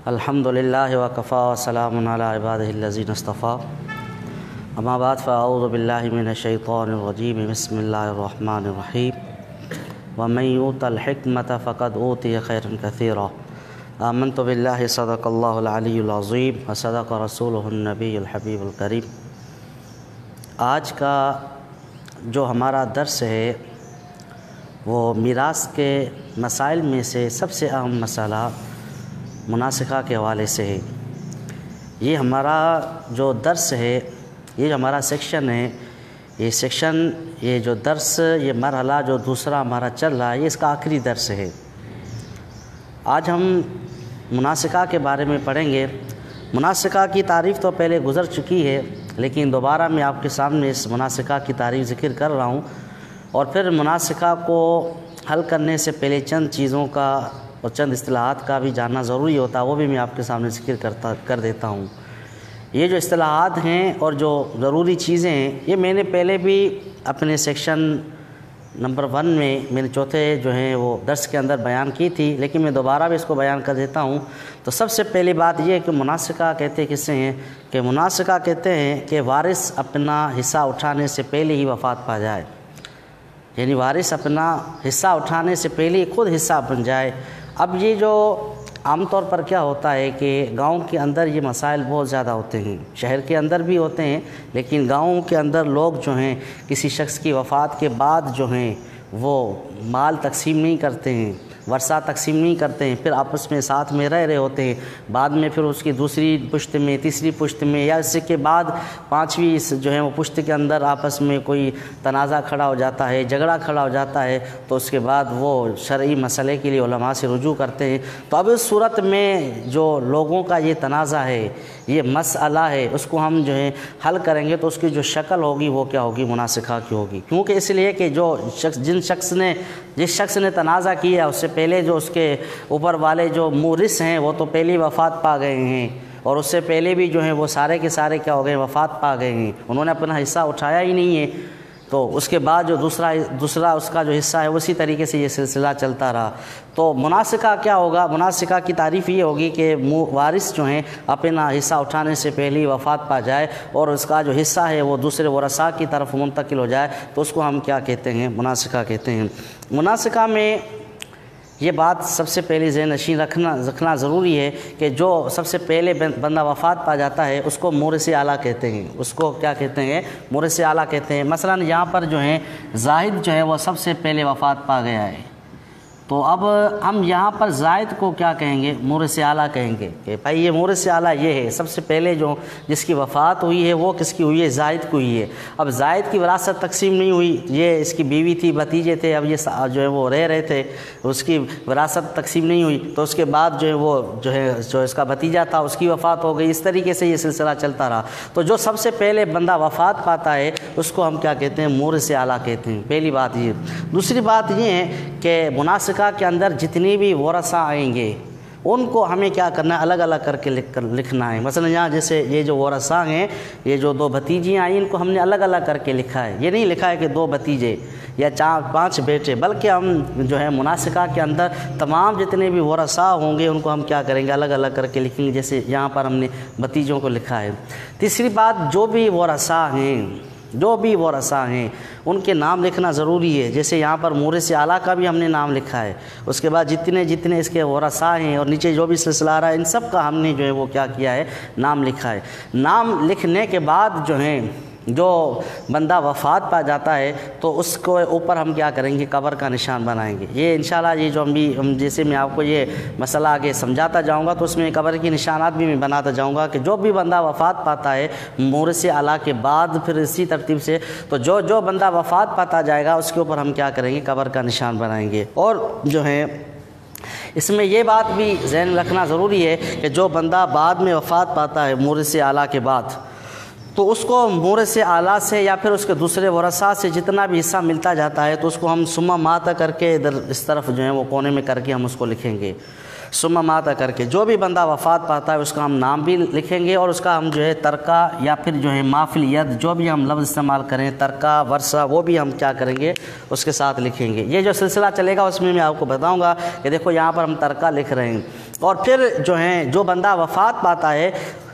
الحمدللہ وکفا وسلام علی عبادہ الذین اصطفیٰ اما بعد فاعوذ باللہ من الشیطان الرجیم بسم اللہ الرحمن الرحیم ومن یؤت الحکمۃ فقد اوتی خیرا کثیرا آمنت باللہ صدق اللہ العلی العظیم وصدق رسولہ النبی الحبیب الکریم۔ آج کا جو ہمارا درس ہے وہ میراث کے مسائل میں سے سب سے اہم مسئلہ مناسخہ کے حوالے سے ہے۔ یہ ہمارا جو درس ہے، یہ جو ہمارا سیکشن ہے، یہ جو درس، یہ مرحلہ جو دوسرا ہمارا چل رہا ہے، یہ اس کا آخری درس ہے۔ آج ہم مناسخہ کے بارے میں پڑھیں گے۔ مناسخہ کی تعریف تو پہلے گزر چکی ہے، لیکن دوبارہ میں آپ کے سامنے اس مناسخہ کی تعریف ذکر کر رہا ہوں، اور پھر مناسخہ کو حل کرنے سے پہلے چند چیزوں کا اور چند اصطلاحات کا بھی جاننا ضروری ہوتا ہے، وہ بھی میں آپ کے سامنے ذکر کر دیتا ہوں۔ یہ جو اصطلاحات ہیں اور جو ضروری چیزیں ہیں، یہ میں نے پہلے بھی اپنے سیکشن نمبر 1 میں میرے چوتھے جو ہیں وہ درس کے اندر بیان کی تھی، لیکن میں دوبارہ بھی اس کو بیان کر دیتا ہوں۔ تو سب سے پہلی بات یہ ہے کہ مناسخہ کہتے کسے ہیں کہ مناسخہ کہتے ہیں کہ وارث اپنا حصہ اٹھانے سے پہلے ہی وفات پا جائے، یعنی وارث اپنا حصہ اٹھانے سے پہلے ہی خود حصہ بن جائے۔ اب یہ جو عام طور پر کیا ہوتا ہے کہ گاؤں کے اندر یہ مسائل بہت زیادہ ہوتے ہیں، شہر کے اندر بھی ہوتے ہیں، لیکن گاؤں کے اندر لوگ جو ہیں کسی شخص کی وفات کے بعد جو ہیں وہ مال تقسیم نہیں کرتے ہیں، ورثہ تقسیم نہیں کرتے ہیں، پھر آپس میں ساتھ میں رہ رہے ہوتے ہیں۔ بعد میں پھر اس کی دوسری پشت میں، تیسری پشت میں، یا اس کے بعد 5ویں جو ہے وہ پشت کے اندر آپس میں کوئی تنازع کھڑا ہو جاتا ہے، جھگڑا کھڑا ہو جاتا ہے، تو اس کے بعد وہ شرعی مسئلے کے لیے علماء سے رجوع کرتے ہیں۔ تو اب اس صورت میں جو لوگوں کا یہ تنازع ہے، یہ مسئلہ ہے، اس کو ہم جو ہے حل کریں گے تو اس کی جو شکل ہوگی وہ کیا ہوگی؟ مناسخہ کی ہوگی۔ کیونکہ اس لیے کہ جس شخص نے تنازع کیا اس سے پہلے جو اس کے اوپر والے جو مورث ہیں وہ تو پہلی وفات پا گئے ہیں، اور اس سے پہلے بھی جو ہیں وہ سارے کے سارے کیا ہو گئے؟ وفات پا گئے ہیں، انہوں نے اپنا حصہ اٹھایا ہی نہیں ہے۔ تو اس کے بعد جو دوسرا اس کا جو حصہ ہے اسی طریقے سے یہ سلسلہ چلتا رہا۔ تو مناسخہ کیا ہوگا؟ مناسخہ کی تعریف یہ ہوگی کہ وارث جو ہیں اپنا حصہ اٹھانے سے پہلے وفات پا جائے اور اس کا جو حصہ ہے وہ دوسرے ورثاء کی طرف منتقل ہو جائے، تو اس کو ہم کیا کہتے ہیں؟ مناسخہ کہتے ہیں۔ مناسخہ میں یہ بات سب سے پہلے ذہن نشین رکھنا ضروری ہے کہ جو سب سے پہلے بندہ وفات پا جاتا ہے اس کو مورث اعلیٰ کہتے ہیں۔ اس کو کیا کہتے ہیں؟ مورث اعلیٰ کہتے ہیں۔ مثلا یہاں پر جو ہے زاہد جو ہے وہ سب سے پہلے وفات پا گیا ہے، تو اب ہم یہاں پر زائد کو کیا کہیں گے؟ مورث اعلیٰ کہیں گے کہ بھائی یہ مورث اعلیٰ یہ ہے، سب سے پہلے جو جس کی وفات ہوئی ہے وہ کس کی ہوئی ہے؟ زائد کو ہوئی ہے۔ اب زائد کی وراثت تقسیم نہیں ہوئی، یہ اس کی بیوی تھی، بھتیجے تھے، اب یہ جو ہے وہ رہ رہے تھے، اس کی وراثت تقسیم نہیں ہوئی، تو اس کے بعد جو ہے وہ جو اس کا بھتیجا تھا اس کی وفات ہو گئی، اس طریقے سے یہ سلسلہ چلتا رہا۔ تو جو سب سے پہلے بندہ وفات پاتا ہے اس کو ہم کیا کہتے ہیں؟ مورث اعلیٰ کہتے ہیں۔ پہلی بات یہ۔ دوسری بات یہ ہے کہ مناسخہ کے اندر جتنی بھی ورثاء آئیں گے ان کو ہمیں کیا کرنا ہے؟ الگ الگ کر کے لکھنا ہے۔ مثلا یہاں جیسے یہ جو ورثاء ہیں، یہ جو 2 بھتیجیاں آئیں، ان کو ہم نے الگ الگ کر کے لکھا ہے۔ یہ نہیں لکھا ہے کہ 2 بھتیجے یا 4-5 بیٹے، بلکہ ہم جو ہے مناسخہ کے اندر تمام جتنے بھی ورثاء ہوں گے ان کو ہم کیا کریں گے؟ الگ الگ کر کے لکھیں گے، جیسے یہاں پر ہم نے بھتیجوں کو لکھا ہے۔ تیسری بات، جو بھی ورثاء ہیں ان کے نام لکھنا ضروری ہے۔ جیسے یہاں پر مورث اعلیٰ کا بھی ہم نے نام لکھا ہے، اس کے بعد جتنے اس کے ورثاء ہیں اور نیچے جو بھی سلسلہ آ رہا ہے ان سب کا ہم نے جو ہے وہ کیا کیا ہے؟ نام لکھا ہے۔ نام لکھنے کے بعد جو ہیں جو بندہ وفات پا جاتا ہے تو اس کو اوپر ہم کیا کریں گے؟ قبر کا نشان بنائیں گے۔ یہ انشاءاللہ یہ جو ہم جیسے میں آپ کو یہ مسئلہ آگے سمجھاتا جاؤں گا تو اس میں قبر کی نشانات بھی میں بناتا جاؤں گا کہ جو بھی بندہ وفات پاتا ہے مورث اعلیٰ کے بعد، پھر اسی ترتیب سے تو جو بندہ وفات پاتا جائے گا اس کے اوپر ہم کیا کریں گے؟ قبر کا نشان بنائیں گے۔ اور جو ہے اس میں یہ بات بھی ذہن رکھنا ضروری ہے کہ جو بندہ بعد میں وفات پاتا ہے مورث اعلیٰ کے بعد، تو اس کو مورث اعلیٰ سے یا پھر اس کے دوسرے ورثاء سے جتنا بھی حصہ ملتا جاتا ہے تو اس کو ہم ثم مات کر کے ادھر اس طرف جو ہے وہ کونے میں کر کے ہم اس کو لکھیں گے۔ ثم مات کر کے جو بھی بندہ وفات پاتا ہے اس کا ہم نام بھی لکھیں گے، اور اس کا ہم جو ہے ترکہ یا پھر جو ہے مافل ید جو بھی ہم لفظ استعمال کریں، ترکہ ورثہ، وہ بھی ہم کیا کریں گے؟ اس کے ساتھ لکھیں گے۔ یہ جو سلسلہ چلے گا اس میں آپ کو بتاؤں گا کہ دیکھو یہاں پر ہم ترکہ لکھ رہے ہیں، اور پھر جو ہیں جو بندہ وفات پاتا ہے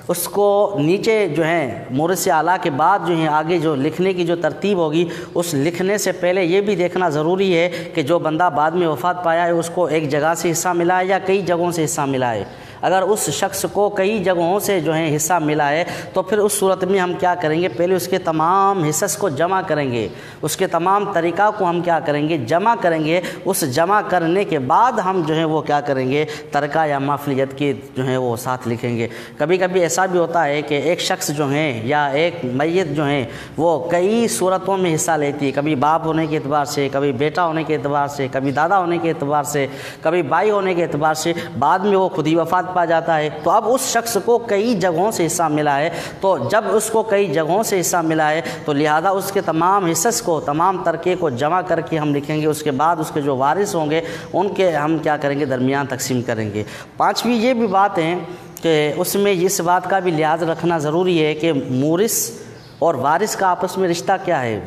اس کو نیچے جو ہیں مورث اعلیٰ کے بعد جو ہیں آگے جو لکھنے کی جو ترتیب ہوگی، اس لکھنے سے پہلے یہ بھی دیکھنا ضروری ہے کہ جو بندہ بعد میں وفات پایا ہے اس کو ایک جگہ سے حصہ ملا ہے یا کئی جگہوں سے حصہ ملا ہے۔ اگر اس شخص کو کئی جگہوں سے جو ہے حصہ ملا ہے تو پھر اس صورت میں ہم کیا کریں گے، پہلے اس کے تمام حصص کو جمع کریں گے، اس کے تمام طریقہ کو ہم کیا کریں گے، جمع کریں گے۔ اس جمع کرنے کے بعد ہم جو ہے وہ کیا کریں گے، ترکہ یا مافلیت کی جو ہے وہ ساتھ لکھیں گے۔ کبھی کبھی ایسا بھی ہوتا ہے کہ ایک شخص جو ہیں یا ایک میت جو ہیں وہ کئی صورتوں میں حصہ لیتی ہے، کبھی باپ ہونے کے اعتبار سے، کبھی بیٹا ہونے کے اعتبار سے، کبھی دادا ہونے کے اعتبار سے، کبھی بھائی ہونے کے اعتبار سے، بعد میں وہ خود ہی وفات پا جاتا ہے۔ تو اب اس شخص کو کئی جگہوں سے حصہ ملا ہے، تو جب اس کو کئی جگہوں سے حصہ ملا ہے تو لہذا اس کے تمام حصص کو، تمام ترکے کو جمع کر کے ہم لکھیں گے۔ اس کے بعد اس کے جو وارث ہوں گے ان کے ہم کیا کریں گے، درمیان تقسیم کریں گے۔ پانچویں یہ بھی بات ہے کہ اس میں اس بات کا بھی لحاظ رکھنا ضروری ہے کہ مورث اور وارث کا آپس میں رشتہ کیا ہے،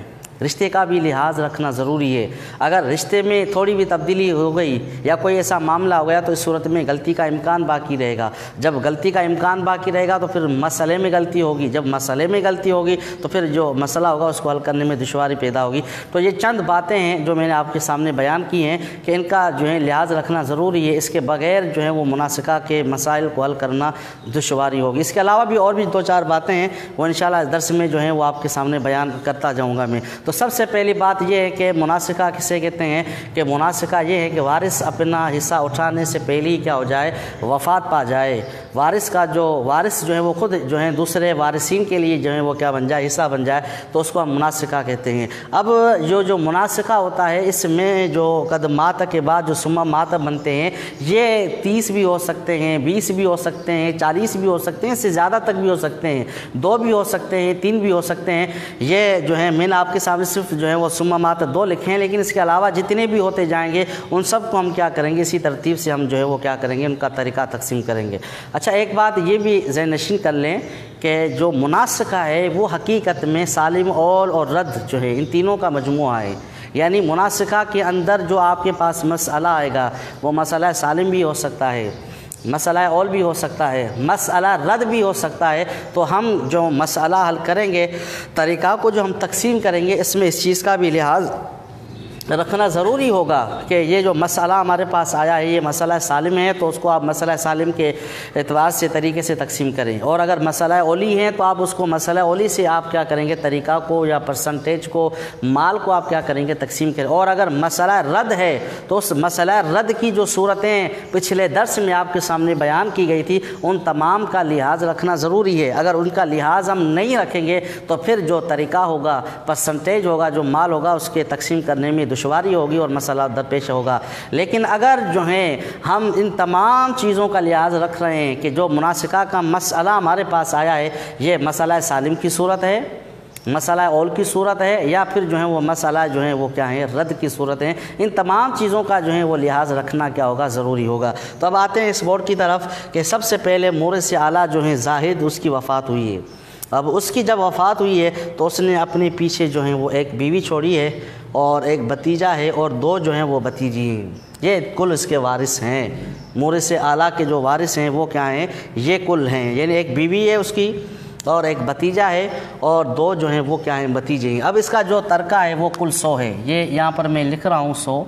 رشتے کا بھی لحاظ رکھنا ضروری ہے۔ اگر رشتے میں تھوڑی بھی تبدیلی ہو گئی یا کوئی ایسا معاملہ ہو گیا تو اس صورت میں غلطی کا امکان باقی رہے گا۔ جب غلطی کا امکان باقی رہے گا تو پھر مسئلے میں غلطی ہوگی، جب مسئلے میں غلطی ہوگی تو پھر جو مسئلہ ہوگا اس کو حل کرنے میں دشواری پیدا ہوگی۔ تو یہ چند باتیں ہیں جو میں نے آپ کے سامنے بیان کی ہیں کہ ان کا جو ہے لحاظ رکھنا ضروری ہے، اس کے بغیر جو ہے وہ مناسکہ کے مسائل کو حل کرنا دشواری ہوگی۔ اس کے علاوہ بھی اور بھی دو چار باتیں ہیں، وہ انشاءاللہ اس درس میں جو ہیں وہ آپ کے سامنے بیان کرتا جاؤں گا میں۔ تو سب سے پہلی بات یہ ہے کہ مناسکہ کسے کہتے ہیں، کہ مناسکہ یہ ہے کہ وارث اپنا حصہ اٹھانے سے پہلے ہی کیا ہو جائے، وفات پا جائے۔ وارث کا جو وارث جو ہے وہ خود جو ہے دوسرے وارثین کے لیے جو ہے وہ کیا بن جائے، حصہ بن جائے، تو اس کو ہم مناسکہ کہتے ہیں۔ اب جو مناسکہ ہوتا ہے اس میں جو قد مات کے بعد جو ثم مات بنتے ہیں یہ 30 بھی ہو سکتے ہیں، 20 بھی ہو سکتے ہیں، 40 بھی ہو سکتے ہیں، اس سے زیادہ تک بھی ہو سکتے ہیں، 2 بھی ہو سکتے ہیں، 3 بھی ہو سکتے ہیں۔ یہ جو ہے میں نے آپ کے سامنے صرف جو ہے وہ ثم مات 2 لکھے ہیں، لیکن اس کے علاوہ جتنے بھی ہوتے جائیں گے ان سب کو ہم کیا کریں گے، اسی ترتیب سے ہم جو ہے وہ کیا کریں گے، ان کا طریقہ تقسیم کریں گے۔ اچھا ایک بات یہ بھی ذہن نشین کر لیں کہ جو مناسکہ ہے وہ حقیقت میں سالم اول اور رد جو ہے ان تینوں کا مجموعہ ہے۔ یعنی مناسکہ کے اندر جو آپ کے پاس مسئلہ آئے گا وہ مسئلہ سالم بھی ہو سکتا ہے، مسئلہ اول بھی ہو سکتا ہے، مسئلہ رد بھی ہو سکتا ہے۔ تو ہم جو مسئلہ حل کریں گے، طریقہ کو جو ہم تقسیم کریں گے، اس میں اس چیز کا بھی لحاظ رکھنا ضروری ہوگا کہ یہ جو مسئلہ ہمارے پاس آیا ہے یہ مسئلہ سالم ہے تو اس کو آپ مسئلہ سالم کے اعتبار سے طریقے سے تقسیم کریں، اور اگر مسئلہ اولی ہے تو آپ اس کو مسئلہ اولی سے آپ کیا کریں گے، طریقہ کو یا پرسنٹیج کو، مال کو آپ کیا کریں گے، تقسیم کریں۔ اور اگر مسئلہ رد ہے تو اس مسئلہ رد کی جو صورتیں پچھلے درس میں آپ کے سامنے بیان کی گئی تھی ان تمام کا لحاظ رکھنا ضروری ہے۔ اگر ان کا لحاظ ہم نہیں رکھیں گے تو پھر جو طریقہ ہوگا، پرسنٹیج ہوگا، جو مال ہوگا، اس کے تقسیم کرنے میں دشواری ہوگی اور مسئلہ درپیش ہوگا۔ لیکن اگر جو ہیں ہم ان تمام چیزوں کا لحاظ رکھ رہے ہیں کہ جو مناسکہ کا مسئلہ ہمارے پاس آیا ہے یہ مسئلہ سالم کی صورت ہے، مسئلہ اول کی صورت ہے، یا پھر جو ہے وہ مسئلہ جو ہے وہ کیا ہے، رد کی صورت ہے، ان تمام چیزوں کا جو ہے وہ لحاظ رکھنا کیا ہوگا، ضروری ہوگا۔ تو اب آتے ہیں اس بورڈ کی طرف کہ سب سے پہلے مورث اعلیٰ جو ہیں زاہد، اس کی وفات ہوئی ہے۔ اب اس کی جب وفات ہوئی ہے تو اس نے اپنے پیچھے جو ہیں وہ ایک بیوی چھوڑی ہے اور ایک بھتیجا ہے اور 2 جو ہیں وہ بھتیجی ہیں۔ یہ کل اس کے وارث ہیں، مورث اعلیٰ کے جو وارث ہیں وہ کیا ہیں، یہ کل ہیں، یعنی ایک بیوی ہے اس کی اور ایک بھتیجا ہے اور 2 جو ہیں وہ کیا ہیں، بھتیجے ہیں۔ اب اس کا جو ترکہ ہے وہ کل 100 ہے، یہ یہاں پر میں لکھ رہا ہوں 100،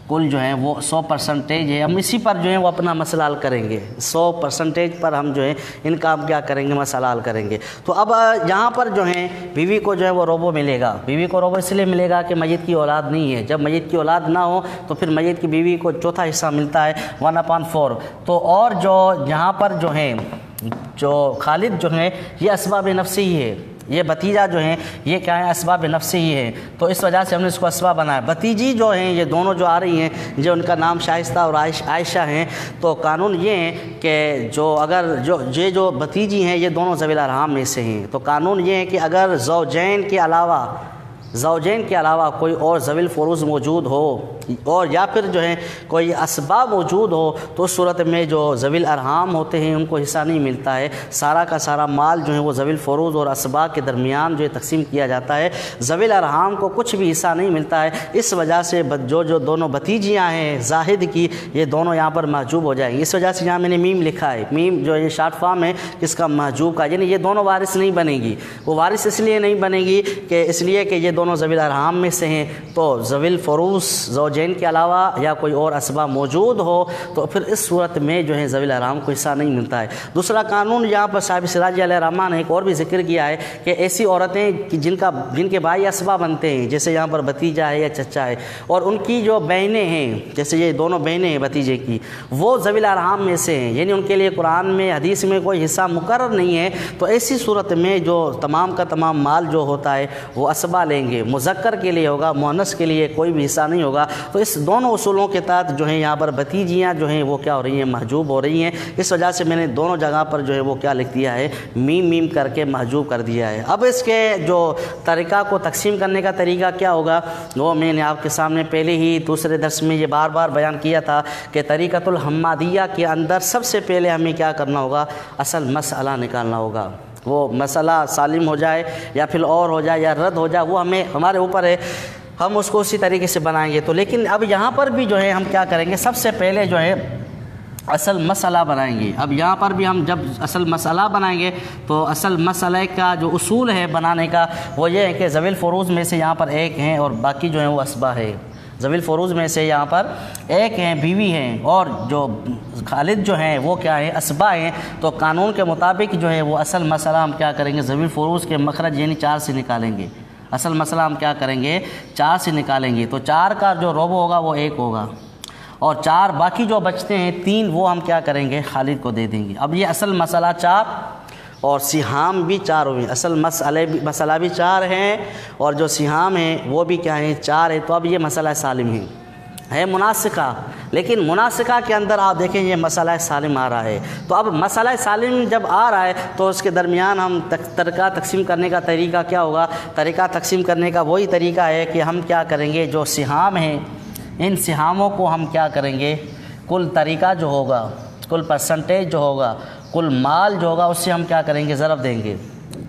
کل جو ہے وہ 100% ہے۔ ہم اسی پر جو ہے وہ اپنا مسئلہ حل کریں گے، 100% پر ہم جو ہے ان کا ہم کیا کریں گے، مسئلہ حل کریں گے۔ تو اب یہاں پر جو ہے بیوی کو جو ہے وہ روبو ملے گا۔ بیوی کو روبو اس لیے ملے گا کہ میت کی اولاد نہیں ہے، جب میت کی اولاد نہ ہو تو پھر میت کی بیوی کو چوتھا حصہ ملتا ہے 1/4۔ تو اور جو یہاں پر جو ہے جو خالد جو ہے یہ اسباب نفسی ہی ہے، یہ بھتیجا جو ہیں یہ کیا ہے، اسباب نفسی ہی ہے، تو اس وجہ سے ہم نے اس کو اسباب بنایا۔ بھتیجی جو ہیں یہ دونوں جو آ رہی ہیں، جو ان کا نام شائستہ اور عائشہ ہیں، تو قانون یہ ہے کہ اگر جو بھتیجی ہیں یہ دونوں ذوی الارحام میں سے ہیں، تو قانون یہ ہے کہ اگر زوجین کے علاوہ زوجین کے علاوہ کوئی اور ذوی الفروض موجود ہو اور یا پھر جو ہے کوئی اسباب موجود ہو تو اس صورت میں جو ذوی الارحام ہوتے ہیں ان کو حصہ نہیں ملتا ہے، سارا کا سارا مال جو ہے وہ ذوی الفروض اور اسباب کے درمیان جو ہے تقسیم کیا جاتا ہے، ذوی الارحام کو کچھ بھی حصہ نہیں ملتا ہے۔ اس وجہ سے جو دونوں بھتیجیاں ہیں زاہد کی، یہ دونوں یہاں پر محجوب ہو جائیں گے۔ اس وجہ سے یہاں میں نے میم لکھا ہے، میم جو یہ شارٹ فارم ہے کس کا؟ محجوب کا، یعنی یہ دونوں وارث نہیں بنے گی۔ وہ وارث اس لیے نہیں بنے گی کہ اس لیے کہ یہ دونوں ذوی الارحام میں سے ہیں، تو ذوی الفروض زوجین کے علاوہ یا کوئی اور اسباب موجود ہو تو پھر اس صورت میں جو ہے ذوی الارحام کو حصہ نہیں ملتا ہے۔ دوسرا قانون یہاں پر صاحب سراج علیہ الرحمٰ نے ایک اور بھی ذکر کیا ہے کہ ایسی عورتیں جن کے بھائی اسباب بنتے ہیں، جیسے یہاں پر بھتیجا ہے یا چچا ہے، اور ان کی جو بہنیں ہیں، جیسے یہ دونوں بہنیں ہیں بھتیجے کی، وہ ذوی الارحام میں سے ہیں، یعنی ان کے لیے قرآن میں حدیث میں کوئی حصہ مقرر نہیں ہے، تو ایسی صورت میں جو تمام کا تمام مال جو ہوتا ہے وہ اسبا لیں گے، مذکر کے لیے ہوگا، مؤنث کے لیے کوئی بھی حصہ نہیں ہوگا۔ تو اس دونوں اصولوں کے تحت جو ہیں یہاں پر بھتیجیاں جو ہیں وہ کیا ہو رہی ہیں؟ محجوب ہو رہی ہیں۔ اس وجہ سے میں نے دونوں جگہ پر جو ہے وہ کیا لکھ دیا ہے؟ میم میم کر کے محجوب کر دیا ہے۔ اب اس کے جو طریقہ کو تقسیم کرنے کا طریقہ کیا ہوگا وہ میں نے آپ کے سامنے پہلے ہی دوسرے درس میں یہ بار بار بیان کیا تھا کہ طریقۃ الحمادیہ کے اندر سب سے پہلے ہمیں کیا کرنا ہوگا؟ اصل مسئلہ نکالنا ہوگا۔ وہ مسئلہ سالم ہو جائے یا پھر اور ہو جائے یا رد ہو جائے وہ ہمارے اوپر ہے، ہم اس کو اسی طریقے سے بنائیں گے۔ تو لیکن اب یہاں پر بھی جو ہے ہم کیا کریں گے؟ سب سے پہلے جو ہے اصل مسئلہ بنائیں گے۔ اب یہاں پر بھی ہم جب اصل مسئلہ بنائیں گے تو اصل مسئلہ کا جو اصول ہے بنانے کا وہ یہ ہے کہ ذوی الفروض میں سے یہاں پر ایک ہیں اور باقی جو ہیں وہ اسبا ہے۔ ذوی الفروض میں سے یہاں پر ایک ہیں، بیوی ہیں، اور جو خالد جو ہیں وہ کیا ہیں؟ اسبا ہیں۔ تو قانون کے مطابق جو ہے وہ اصل مسئلہ ہم کیا کریں گے؟ ذوی الفروض کے مخرج یعنی 4 سے نکالیں گے۔ اصل مسئلہ ہم کیا کریں گے؟ 4 سے نکالیں گے۔ تو 4 کا جو ربع ہوگا وہ 1 ہوگا، اور 4 باقی جو بچتے ہیں 3 وہ ہم کیا کریں گے؟ خالد کو دے دیں گے۔ اب یہ اصل مسئلہ 4 اور سہام بھی 4 ہوئے، اصل مسئلہ بھی 4 ہیں اور جو سہام ہیں وہ بھی کیا ہیں؟ 4 ہے۔ تو اب یہ مسئلہ سالم ہے مناسخہ، لیکن مناسخہ کے اندر آپ دیکھیں یہ مسئلہ سالم آ رہا ہے۔ تو اب مسئلہ سالم جب آ رہا ہے تو اس کے درمیان ہم طریقہ تقسیم کرنے کا طریقہ کیا ہوگا؟ طریقہ تقسیم کرنے کا وہی طریقہ ہے کہ ہم کیا کریں گے؟ جو سہام ہیں ان سہاموں کو ہم کیا کریں گے؟ کل طریقہ جو ہوگا، کل پرسنٹیج جو ہوگا، کل مال جو ہوگا، اس سے ہم کیا کریں گے؟ ضرب دیں گے۔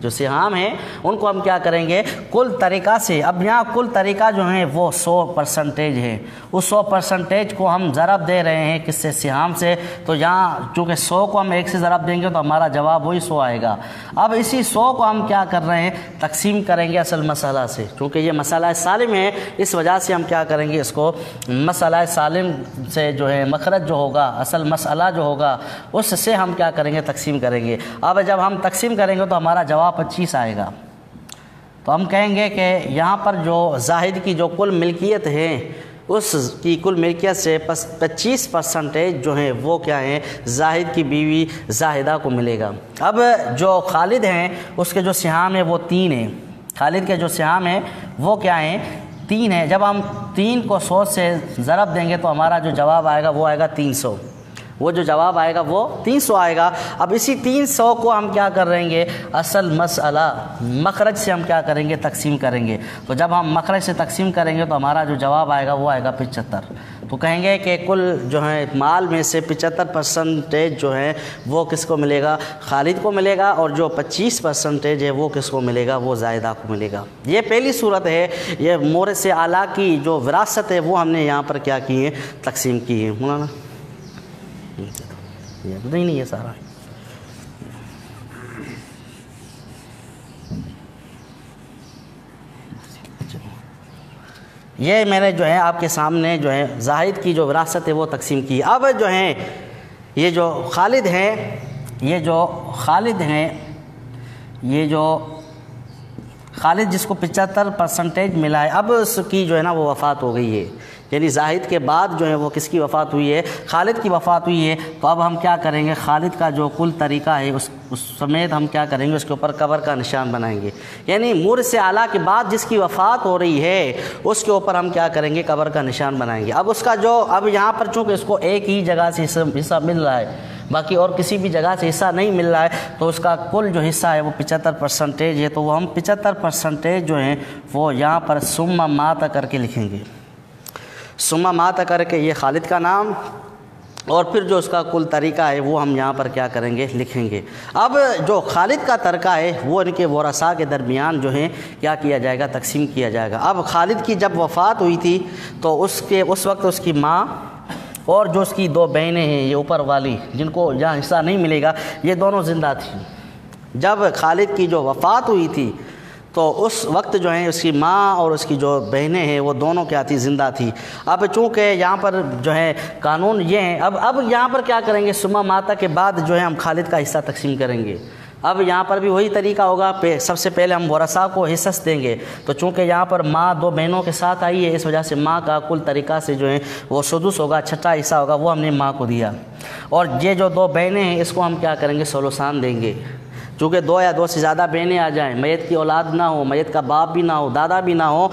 جو سہام ہیں ان کو ہم کیا کریں گے؟ کل طریقہ سے۔ اب یہاں کل طریقہ جو ہیں وہ 100% ہے، اس 100% کو ہم ضرب دے رہے ہیں کس سے؟ سہام سے۔ تو یہاں چونکہ 100 کو ہم 1 سے ضرب دیں گے تو ہمارا جواب وہی 100 آئے گا۔ اب اسی 100 کو ہم کیا کر رہے ہیں؟ تقسیم کریں گے اصل مسئلہ سے، چونکہ یہ مسئلہ سالم ہے اس وجہ سے ہم کیا کریں گے؟ اس کو مسئلہ سالم سے جو ہے مخرج جو ہوگا، اصل مسئلہ جو ہوگا اس سے ہم کیا کریں گے؟ تقسیم کریں گے۔ اب جب ہم تقسیم کریں گے تو ہمارا جواب 25 آئے گا۔ تو ہم کہیں گے کہ یہاں پر جو زاہد کی جو کل ملکیت ہے اس کی کل ملکیت سے 25% جو ہیں وہ کیا ہیں؟ زاہد کی بیوی زاہدہ کو ملے گا۔ اب جو خالد ہیں اس کے جو سہام ہیں وہ 3 ہیں، خالد کے جو سہام ہیں وہ کیا ہیں؟ 3 ہیں۔ جب ہم 3 کو 100 سے ضرب دیں گے تو ہمارا جو جواب آئے گا وہ آئے گا 300، وہ جو جواب آئے گا وہ 300 آئے گا۔ اب اسی 300 کو ہم کیا کر رہیں گے؟ اصل مسئلہ مخرج سے ہم کیا کریں گے؟ تقسیم کریں گے۔ تو جب ہم مخرج سے تقسیم کریں گے تو ہمارا جو جواب آئے گا وہ آئے گا 75۔ تو کہیں گے کہ کل جو ہے مال میں سے 75% جو ہے وہ کس کو ملے گا؟ خالد کو ملے گا، اور جو 25% ہے وہ کس کو ملے گا؟ وہ زائدہ کو ملے گا۔ یہ پہلی صورت ہے، یہ مورث اعلیٰ کی جو وراثت ہے وہ ہم نے یہاں پر کیا کی ہے؟ تقسیم کی ہے۔ مولانا نہیں یہ سارا یہ میں نے جو ہے آپ کے سامنے جو ہے زاہد کی جو وراثت ہے وہ تقسیم کی۔ اب جو ہیں یہ جو خالد ہیں، یہ جو خالد جس کو 75% ملا ہے، اب اس کی جو ہے نا وہ وفات ہو گئی ہے، یعنی زاہد کے بعد جو ہے وہ کس کی وفات ہوئی ہے؟ خالد کی وفات ہوئی ہے۔ تو اب ہم کیا کریں گے؟ خالد کا جو کل طریقہ ہے اس سمیت ہم کیا کریں گے؟ اس کے اوپر قبر کا نشان بنائیں گے، یعنی مورث اعلیٰ کے بعد جس کی وفات ہو رہی ہے اس کے اوپر ہم کیا کریں گے؟ قبر کا نشان بنائیں گے۔ اب اس کا جو اب یہاں پر چونکہ اس کو ایک ہی جگہ سے حصہ مل رہا ہے، باقی اور کسی بھی جگہ سے حصہ نہیں مل رہا ہے تو اس کا کل جو حصہ ہے وہ 75% ہے، تو وہ ہم 75% جو ہیں وہ یہاں پر ثم مات کر کے لکھیں گے، ثم مات کر کے یہ خالد کا نام، اور پھر جو اس کا کل طریقہ ہے وہ ہم یہاں پر کیا کریں گے، لکھیں گے۔ اب جو خالد کا ترکہ ہے وہ ان کے ورثاء کے درمیان جو ہے کیا کیا جائے گا، تقسیم کیا جائے گا۔ اب خالد کی جب وفات ہوئی تھی تو اس وقت اس کی ماں اور جو اس کی 2 بہنیں ہیں یہ اوپر والی جن کو یہاں حصہ نہیں ملے گا، یہ دونوں زندہ تھیں۔ جب خالد کی جو وفات ہوئی تھی تو اس وقت جو ہے اس کی ماں اور اس کی جو بہنیں ہیں وہ دونوں کیا تھی، زندہ تھی۔ اب چونکہ یہاں پر جو ہے قانون یہ ہیں، اب یہاں پر کیا کریں گے، ثم مات کے بعد جو ہے ہم خالد کا حصہ تقسیم کریں گے۔ اب یہاں پر بھی وہی طریقہ ہوگا، سب سے پہلے ہم ورثاء کو حصص دیں گے، تو چونکہ یہاں پر ماں 2 بہنوں کے ساتھ آئی ہے اس وجہ سے ماں کا کل طریقہ سے جو ہے وہ سدس ہوگا، 6واں حصہ ہوگا، وہ ہم نے ماں کو دیا۔ اور یہ جو 2 بہنیں ہیں اس کو ہم کیا کریں گے، ثلثان دیں گے۔ چونکہ 2 یا 2 سے زیادہ بہنیں آ جائیں، میت کی اولاد نہ ہو، میت کا باپ بھی نہ ہو، دادا بھی نہ ہو،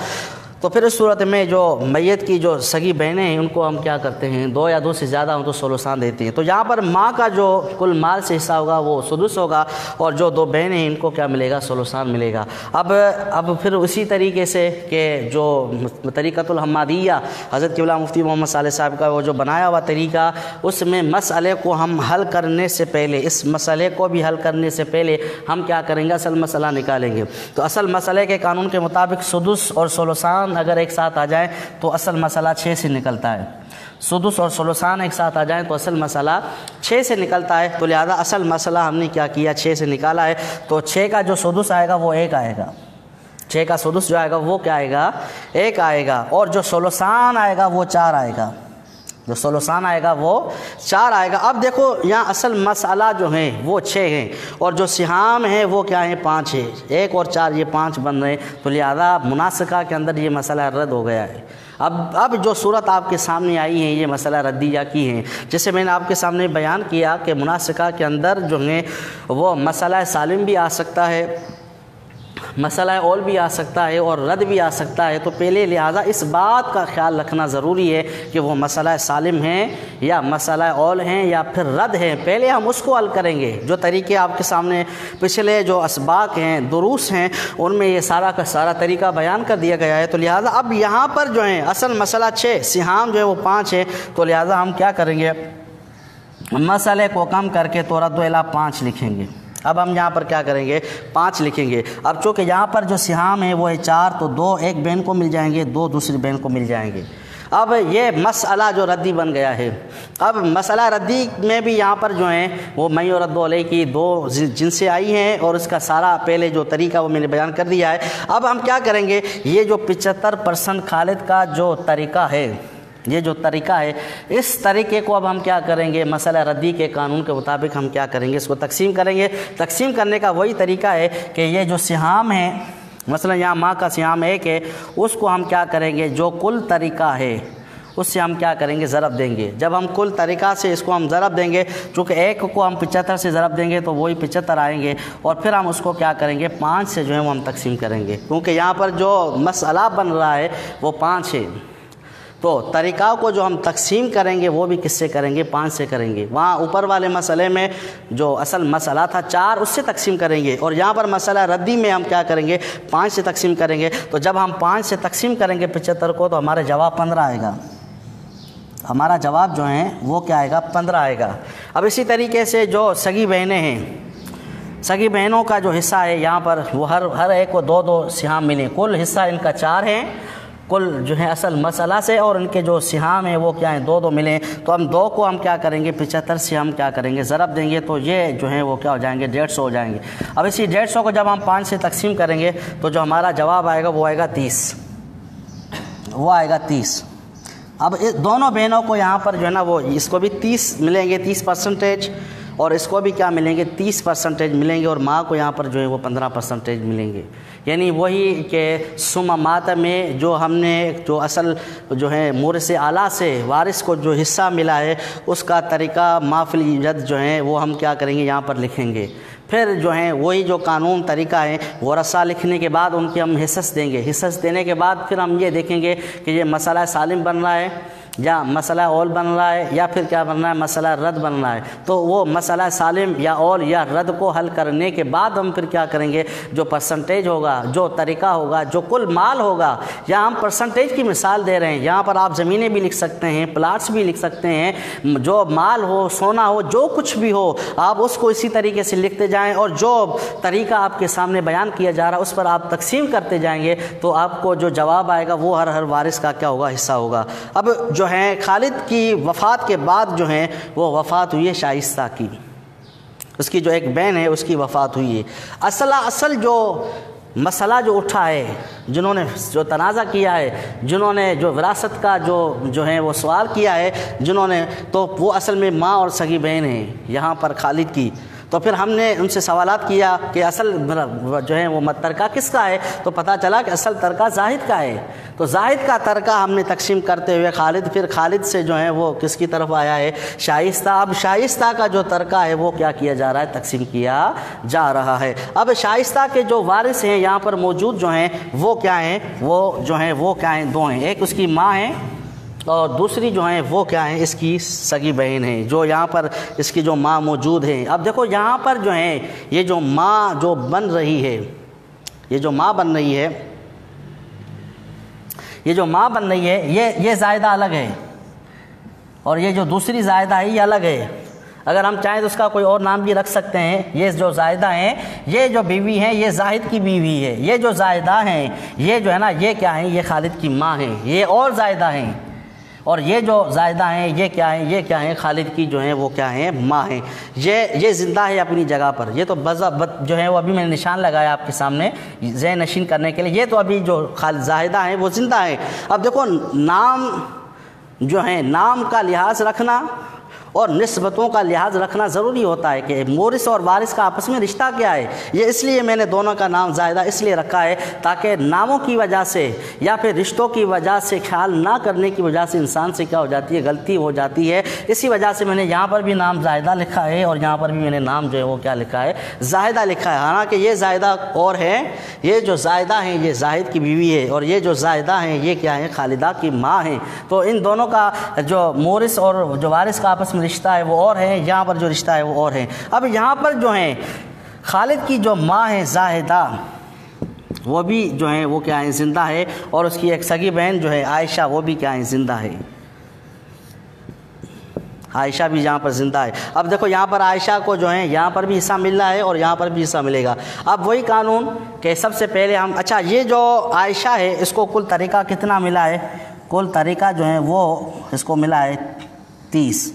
تو پھر اس صورت میں جو میت کی جو سگی بہنیں ہیں ان کو ہم کیا کرتے ہیں، 2 یا 2 سے زیادہ ہوں تو ثلثان دیتے ہیں۔ تو یہاں پر ماں کا جو کل مال سے حصہ ہوگا وہ سدس ہوگا، اور جو 2 بہنیں ہیں ان کو کیا ملے گا، ثلثان ملے گا۔ اب پھر اسی طریقے سے کہ جو طریقۃ الحمادیہ حضرت قبلہ مفتی محمد صالح صاحب کا وہ جو بنایا ہوا طریقہ، اس میں مسئلے کو ہم حل کرنے سے پہلے، اس مسئلے کو بھی حل کرنے سے پہلے ہم کیا کریں گے، اصل مسئلہ نکالیں گے۔ تو اصل مسئلے کے قانون کے مطابق سدس اور ثلثان اگر ایک ساتھ آ جائیں تو اصل مسئلہ 6 سے نکلتا ہے۔ سدس اور ثلثان ایک ساتھ آ جائیں تو اصل مسئلہ 6 سے نکلتا ہے، تو لہذا اصل مسئلہ ہم نے کیا کیا، 6 سے نکالا ہے۔ تو 6 کا جو سدس آئے گا وہ 1 آئے گا، 6 کا سدس جو آئے گا وہ کیا آئے گا، 1 آئے گا، اور جو ثلثان آئے گا وہ 4 آئے گا، جو ثلثان آئے گا وہ 4 آئے گا۔ اب دیکھو یہاں اصل مسئلہ جو ہیں وہ 6 ہیں، اور جو سہام ہیں وہ کیا ہیں، 5 ہیں، 1 اور 4 یہ 5 بن رہے ہیں، تو لہذا مناسکہ کے اندر یہ مسئلہ رد ہو گیا ہے۔ اب جو صورت آپ کے سامنے آئی ہیں یہ مسئلہ ردیہ کی ہیں، جیسے میں نے آپ کے سامنے بیان کیا کہ مناسکہ کے اندر جو ہیں وہ مسئلہ سالم بھی آ سکتا ہے، مسئلہ اول بھی آ سکتا ہے، اور رد بھی آ سکتا ہے۔ تو پہلے لہٰذا اس بات کا خیال رکھنا ضروری ہے کہ وہ مسئلہ سالم ہیں یا مسئلہ اول ہیں یا پھر رد ہیں، پہلے ہم اس کو حل کریں گے۔ جو طریقے آپ کے سامنے پچھلے جو اسباق ہیں، دروس ہیں، ان میں یہ سارا کا سارا طریقہ بیان کر دیا گیا ہے۔ تو لہٰذا اب یہاں پر جو ہیں اصل مسئلہ 6، سہام جو ہے وہ 5 ہے، تو لہٰذا ہم کیا کریں گے، مسئلے کو کم کر کے تو رد الی 5 لکھیں گے۔ اب ہم یہاں پر کیا کریں گے، 5 لکھیں گے۔ اب چونکہ یہاں پر جو سہام ہے وہ ہے 4، تو 2 ایک بہن کو مل جائیں گے، 2 دوسری بہن کو مل جائیں گے۔ اب یہ مسئلہ جو ردی بن گیا ہے۔ اب مسئلہ ردی میں بھی یہاں پر جو ہیں وہ میں اور رد علیہ کی 2 جن سے آئی ہیں، اور اس کا سارا پہلے جو طریقہ وہ میں نے بیان کر دیا ہے۔ اب ہم کیا کریں گے، یہ جو 75% خالد کا جو طریقہ ہے، یہ جو طریقہ ہے، اس طریقے کو اب ہم کیا کریں گے، مسئلہ ردی کے قانون کے مطابق ہم کیا کریں گے، اس کو تقسیم کریں گے۔ تقسیم کرنے کا وہی طریقہ ہے کہ یہ جو سہام ہے، مثلا یہاں ماں کا سہام 1 ہے، اس کو ہم کیا کریں گے، جو کل طریقہ ہے اس سے ہم کیا کریں گے، ضرب دیں گے۔ جب ہم کل طریقہ سے اس کو ہم ضرب دیں گے، چونکہ 1 کو ہم 75 سے ضرب دیں گے تو وہی 75 آئیں گے، اور پھر ہم اس کو کیا کریں گے، 5 سے جو ہے وہ ہم تقسیم کریں گے، کیونکہ یہاں پر جو مسئلہ بن رہا ہے وہ 5 ہے۔ تو طریقہ کو جو ہم تقسیم کریں گے وہ بھی کس سے کریں گے، 5 سے کریں گے۔ وہاں اوپر والے مسئلے میں جو اصل مسئلہ تھا 4، اس سے تقسیم کریں گے، اور یہاں پر مسئلہ ردی میں ہم کیا کریں گے، 5 سے تقسیم کریں گے۔ تو جب ہم 5 سے تقسیم کریں گے 75 کو، تو ہمارا جواب 15 آئے گا، ہمارا جواب جو ہے وہ کیا آئے گا، 15 آئے گا۔ اب اسی طریقے سے جو سگی بہنیں ہیں، سگی بہنوں کا جو حصہ ہے یہاں پر وہ ہر ایک کو 2 سہام ملیں، کل حصہ ان کا 4 ہے کل جو ہے اصل مسئلہ سے، اور ان کے جو سہام ہیں وہ کیا ہیں، 2 ملیں۔ تو ہم 2 کو ہم کیا کریں گے، 75 سے ہم کیا کریں گے، ضرب دیں گے، تو یہ جو ہے وہ کیا ہو جائیں گے، 150 ہو جائیں گے۔ اب اسی 150 کو جب ہم 5 سے تقسیم کریں گے تو جو ہمارا جواب آئے گا وہ آئے گا 30، وہ آئے گا 30۔ اب دونوں بہنوں کو یہاں پر جو ہے نا وہ اس کو بھی 30 ملیں گے، 30%، اور اس کو بھی کیا ملیں گے، 30% ملیں گے، اور ماں کو یہاں پر جو ہے وہ 15% ملیں گے۔ یعنی وہی کہ ثم مات میں جو ہم نے جو اصل جو ہے مورث اعلیٰ سے وارث کو جو حصہ ملا ہے، اس کا طریقہ مافل ید جو ہے وہ ہم کیا کریں گے، یہاں پر لکھیں گے۔ پھر جو ہیں وہی جو قانون طریقہ ہے، ورثہ لکھنے کے بعد ان کے ہم حصص دیں گے، حصص دینے کے بعد پھر ہم یہ دیکھیں گے کہ یہ مسئلہ سالم بن رہا ہے یا مسئلہ اول بن رہا ہے یا پھر کیا بن رہا ہے مسئلہ رد بن رہا ہے، تو وہ مسئلہ سالم یا اول یا رد کو حل کرنے کے بعد ہم پھر کیا کریں گے، جو پرسنٹیج ہوگا، جو طریقہ ہوگا، جو کل مال ہوگا، یا ہم پرسنٹیج کی مثال دے رہے ہیں، یہاں پر آپ زمینیں بھی لکھ سکتے ہیں، پلاٹس بھی لکھ سکتے ہیں، جو مال ہو، سونا ہو، جو کچھ بھی ہو آپ اس کو اسی طریقے سے لکھتے جائیں، اور جو طریقہ آپ کے سامنے بیان کیا جا رہا ہے اس پر آپ تقسیم کرتے جائیں گے تو آپ کو جو جواب آئے گا وہ ہر وارث کا کیا ہوگا، حصہ ہوگا۔ اب جو ہے خالد کی وفات کے بعد جو ہے وہ وفات ہوئی ہے شائستہ کی، اس کی جو ایک بہن ہے اس کی وفات ہوئی ہے۔ اصل جو مسئلہ جو اٹھا ہے، جنہوں نے جو تنازع کیا ہے، جنہوں نے جو وراثت کا جو ہے وہ سوال کیا ہے، جنہوں نے، تو وہ اصل میں ماں اور سگی بہن ہیں یہاں پر خالد کی۔ تو پھر ہم نے ان سے سوالات کیا کہ اصل جو ہے وہ ترکہ کس کا ہے، تو پتہ چلا کہ اصل ترکہ زاہد کا ہے۔ تو زاہد کا ترکہ ہم نے تقسیم کرتے ہوئے پھر خالد سے جو ہے وہ کس کی طرف آیا ہے، شائستہ۔ اب شائستہ کا جو ترکہ ہے وہ کیا کیا جا رہا ہے، تقسیم کیا جا رہا ہے۔ اب شائستہ کے جو وارث ہیں یہاں پر موجود جو ہیں وہ کیا ہیں، وہ جو ہیں وہ کیا ہیں، دو ہیں، ایک اس کی ماں ہے اور دوسری جو ہیں وہ کیا ہیں، اس کی سگی بہن ہے، جو یہاں پر اس کی جو ماں موجود ہے۔ اب دیکھو یہاں پر جو ہے یہ جو ماں جو بن رہی ہے، یہ جو ماں بن رہی ہے، یہ زائدہ الگ ہے، اور یہ جو دوسری زائدہ ہے یہ الگ ہے۔ اگر ہم چاہیں تو اس کا کوئی اور نام بھی رکھ سکتے ہیں۔ یہ جو زائدہ ہیں، یہ جو بیوی ہیں یہ زاہد کی بیوی ہے، یہ جو زائدہ ہیں یہ جو ہے نا یہ کیا ہیں، یہ خالد کی ماں ہیں، یہ اور زائدہ ہیں، اور یہ جو زائدہ ہیں یہ کیا ہیں، یہ کیا ہیں، خالد کی جو ہیں وہ کیا ہیں، ماں ہیں۔ یہ زندہ ہے اپنی جگہ پر، یہ تو جو ہے وہ ابھی میں نے نشان لگایا آپ کے سامنے ذہن نشین کرنے کے لیے، یہ تو ابھی جو خالد زاہدہ ہیں وہ زندہ ہیں۔ اب دیکھو نام جو ہیں، نام کا لحاظ رکھنا اور نسبتوں کا لحاظ رکھنا ضروری ہوتا ہے کہ مورث اور وارث کا آپس میں رشتہ کیا ہے۔ یہ اس لیے میں نے دونوں کا نام زائدہ اس لیے رکھا ہے تاکہ ناموں کی وجہ سے یا پھر رشتوں کی وجہ سے خیال نہ کرنے کی وجہ سے انسان سے کیا ہو جاتی ہے، غلطی ہو جاتی ہے۔ اسی وجہ سے میں نے یہاں پر بھی نام زائدہ لکھا ہے اور یہاں پر بھی میں نے نام جو ہے وہ کیا لکھا ہے، زائدہ لکھا ہے۔ حالانکہ یہ زائدہ اور ہے، یہ جو زائدہ ہیں یہ زاہد کی بیوی ہے، اور یہ جو زائدہ ہیں یہ کیا ہیں، خالدہ کی ماں ہیں۔ تو ان دونوں کا جو مورث اور جو وارث کا آپس میں رشتہ ہے وہ اور ہے، یہاں پر جو رشتہ ہے وہ اور ہے۔ اب یہاں پر جو ہیں خالد کی جو ماں ہے زاہدہ، وہ بھی جو ہیں وہ کیا ہیں، زندہ ہے، اور اس کی ایک سگی بہن جو ہے عائشہ وہ بھی کیا ہیں، زندہ ہے، عائشہ بھی یہاں پر زندہ ہے۔ اب دیکھو یہاں پر عائشہ کو جو ہے یہاں پر بھی حصہ مل رہا ہے اور یہاں پر بھی حصہ ملے گا۔ اب وہی قانون کہ سب سے پہلے ہم، اچھا یہ جو عائشہ ہے اس کو کل طریقہ کتنا ملا ہے، کل طریقہ جو ہے وہ اس کو ملا ہے 30،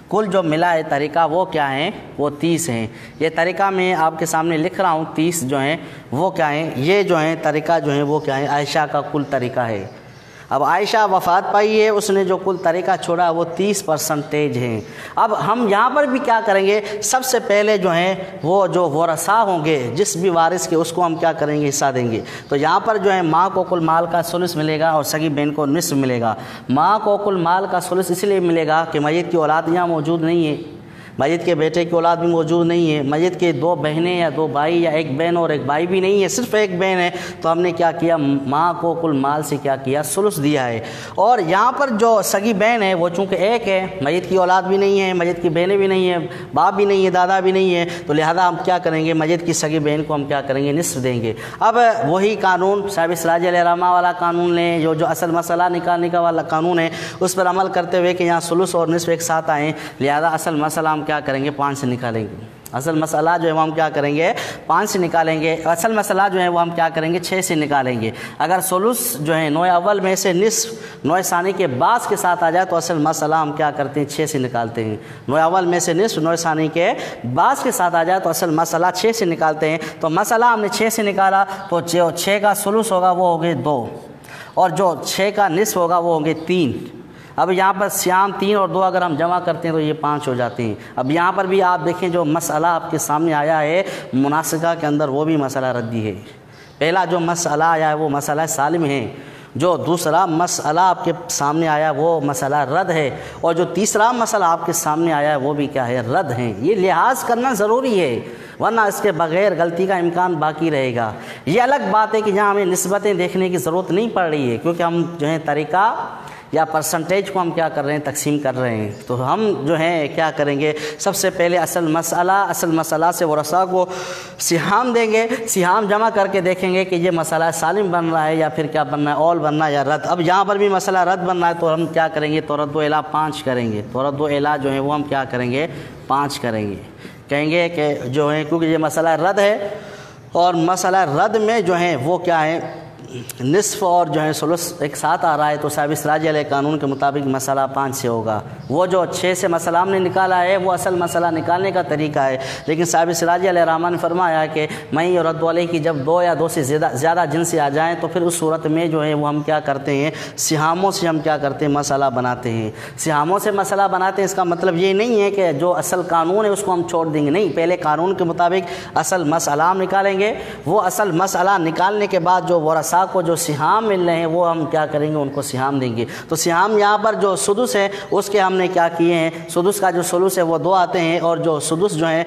کل جو ملا ہے طریقہ وہ کیا ہیں، وہ 30 ہیں۔ یہ طریقہ میں آپ کے سامنے لکھ رہا ہوں، 30 جو ہیں وہ کیا ہیں، یہ جو ہیں طریقہ جو ہیں وہ کیا ہیں، عائشہ کا کل طریقہ ہے۔ اب عائشہ وفات پائی ہے، اس نے جو کل طریقہ چھوڑا وہ 30% ہیں۔ اب ہم یہاں پر بھی کیا کریں گے، سب سے پہلے جو ہیں وہ جو ورثاء ہوں گے جس بھی وارث کے، اس کو ہم کیا کریں گے، حصہ دیں گے۔ تو یہاں پر جو ہے ماں کو کل مال کا ثلث ملے گا اور سگی بہن کو نصف ملے گا۔ ماں کو کل مال کا ثلث اس لیے ملے گا کہ میت کی اولاد یہاں موجود نہیں ہے، میت کے بیٹے کی اولاد بھی موجود نہیں ہے، میت کے 2 بہنیں یا 2 بھائی یا 1 بہن اور 1 بھائی بھی نہیں ہے، صرف 1 بہن ہے۔ تو ہم نے کیا کیا، ماں کو کل مال سے کیا کیا، ثلث دیا ہے۔ اور یہاں پر جو سگی بہن ہے وہ چونکہ 1 ہے، میت کی اولاد بھی نہیں ہے، میت کی بہنیں بھی نہیں ہیں، باپ بھی نہیں ہے، دادا بھی نہیں ہے، تو لہذا ہم کیا کریں گے، میت کی سگی بہن کو ہم کیا کریں گے، نصف دیں گے۔ اب وہی قانون صاحب سراج علیہ رحمہ والا قانون لیں، جو اصل مسئلہ نکالنے کا والا قانون ہے اس پر عمل کرتے ہوئے کہ یہاں ثلث اور نصف ایک ساتھ آئیں، لہذا اصل مسئلہ ہم کیا کریں گے، 5 سے نکالیں گے۔ اصل مسئلہ جو ہے وہ ہم کیا کریں گے، 5 سے نکالیں گے۔ اصل مسئلہ جو ہے وہ ہم کیا کریں گے، 6 سے نکالیں گے۔ اگر ثلث جو ہے نوع اول میں سے نصف نوع ثانی کے بعد کے ساتھ آ جائے تو اصل مسئلہ ہم کیا کرتے ہیں، 6 سے نکالتے ہیں۔ نوع اول میں سے نصف نوع ثانی کے بعد کے ساتھ آ جائے تو اصل مسئلہ 6 سے نکالتے ہیں۔ تو مسئلہ ہم نے 6 سے نکالا تو جو 6 کا ثلث ہوگا وہ ہو گئے 2، اور جو 6 کا نصف ہوگا وہ ہوں گے 3۔ اب یہاں پر سیام 3 اور 2 اگر ہم جمع کرتے ہیں تو یہ 5 ہو جاتے ہیں۔ اب یہاں پر بھی آپ دیکھیں جو مسئلہ آپ کے سامنے آیا ہے مناسقہ کے اندر وہ بھی مسئلہ ردی ہے۔ پہلا جو مسئلہ آیا ہے وہ مسئلہ سالم ہے، جو دوسرا مسئلہ آپ کے سامنے آیا وہ مسئلہ رد ہے، اور جو تیسرا مسئلہ آپ کے سامنے آیا ہے وہ بھی کیا ہے، رد ہے۔ یہ لحاظ کرنا ضروری ہے ورنہ اس کے بغیر غلطی کا امکان باقی رہے گا۔ یہ الگ بات ہے کہ جہاں ہمیں نسبتیں دیکھنے کی ضرورت نہیں پڑ رہی ہے، کیونکہ ہم جو ہے طریقہ یا پرسنٹیج کو ہم کیا کر رہے ہیں، تقسیم کر رہے ہیں، تو ہم جو ہیں کیا کریں گے، سب سے پہلے اصل مسئلہ سے ورثاء کو سہام دیں گے، سہام جمع کر کے دیکھیں گے کہ یہ مسئلہ سالم بن رہا ہے یا پھر کیا بننا ہے، اول بننا ہے یا رد۔ اب یہاں پر بھی مسئلہ رد بننا ہے تو ہم کیا کریں گے، تورد و الا 5 کریں گے، تورد و الا جو ہے وہ ہم کیا کریں گے، 5 کریں گے، کہیں گے کہ جو ہے کیونکہ یہ مسئلہ رد ہے، اور مسئلہ رد میں جو ہے وہ کیا ہے، نصف اور جو ہے ثلث ایک ساتھ آ رہا ہے، تو صاحب سراج علیہ قانون کے مطابق مسئلہ 5 سے ہوگا۔ وہ جو 6 سے مسئلہ ہم نے نکالا ہے وہ اصل مسئلہ نکالنے کا طریقہ ہے، لیکن صاحب سراج علیہ رحمٰن نے فرمایا کہ میں اور رد علیہ کی جب 2 یا 2 سے زیادہ جنس آ جائیں تو پھر اس صورت میں جو ہے وہ ہم کیا کرتے ہیں، سہاموں سے ہم کیا کرتے ہیں، مسئلہ بناتے ہیں، سہاموں سے مسئلہ بناتے ہیں۔ اس کا مطلب یہ نہیں ہے کہ جو اصل قانون ہے اس کو ہم چھوڑ دیں گے، نہیں، پہلے قانون کے مطابق اصل مسئلہ ہم نکالیں گے، وہ اصل مسئلہ نکالنے کے بعد جو ورثاء کو جو سہام مل رہے ہیں وہ ہم کیا کریں گے، ان کو سہام دیں گے۔ تو سہام یہاں پر جو سدس ہے اس کے ہم نے کیا کیے ہیں، سدس کا جو ثلث ہے وہ 2 آتے ہیں، اور جو سدس جو ہے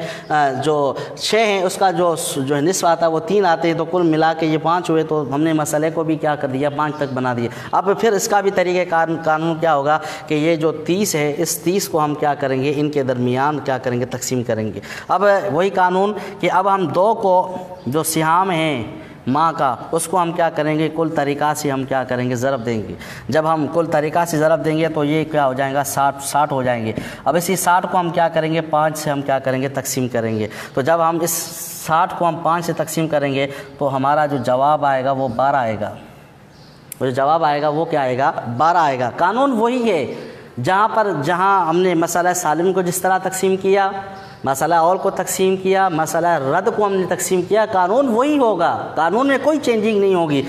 جو 6 ہیں اس کا جو نصف آتا ہے وہ 3 آتے ہیں، تو کل ملا کے یہ 5 ہوئے، تو ہم نے مسئلے کو بھی کیا کر دیا، 5 تک بنا دیا۔ اب پھر اس کا بھی طریقہ قانون کیا ہوگا کہ یہ جو 30 ہے اس 30 کو ہم کیا کریں گے، ان کے درمیان کیا کریں گے، تقسیم کریں گے۔ اب وہی قانون کہ اب ہم 2 کو جو سہام ہیں ماں کا اس کو ہم کیا کریں گے، کل طریقہ سے ہم کیا کریں گے، ضرب دیں گے۔ جب ہم کل طریقہ سے ضرب دیں گے تو یہ کیا ہو جائے گا، 60 ہو جائیں گے۔ اب اسی 60 کو ہم کیا کریں گے، 5 سے ہم کیا کریں گے، تقسیم کریں گے۔ تو جب ہم اس 60 کو ہم 5 سے تقسیم کریں گے تو ہمارا جو جواب آئے گا وہ 12 آئے گا، وہ جو جواب آئے گا وہ کیا آئے گا، 12 آئے گا۔ قانون وہی ہے، جہاں ہم نے مسئلہ سالم کو جس طرح تقسیم کیا، مسئلہ اول کو تقسیم کیا، مسئلہ رد کو ہم نے تقسیم کیا، قانون وہی ہوگا، قانون میں کوئی چینجنگ نہیں ہوگی۔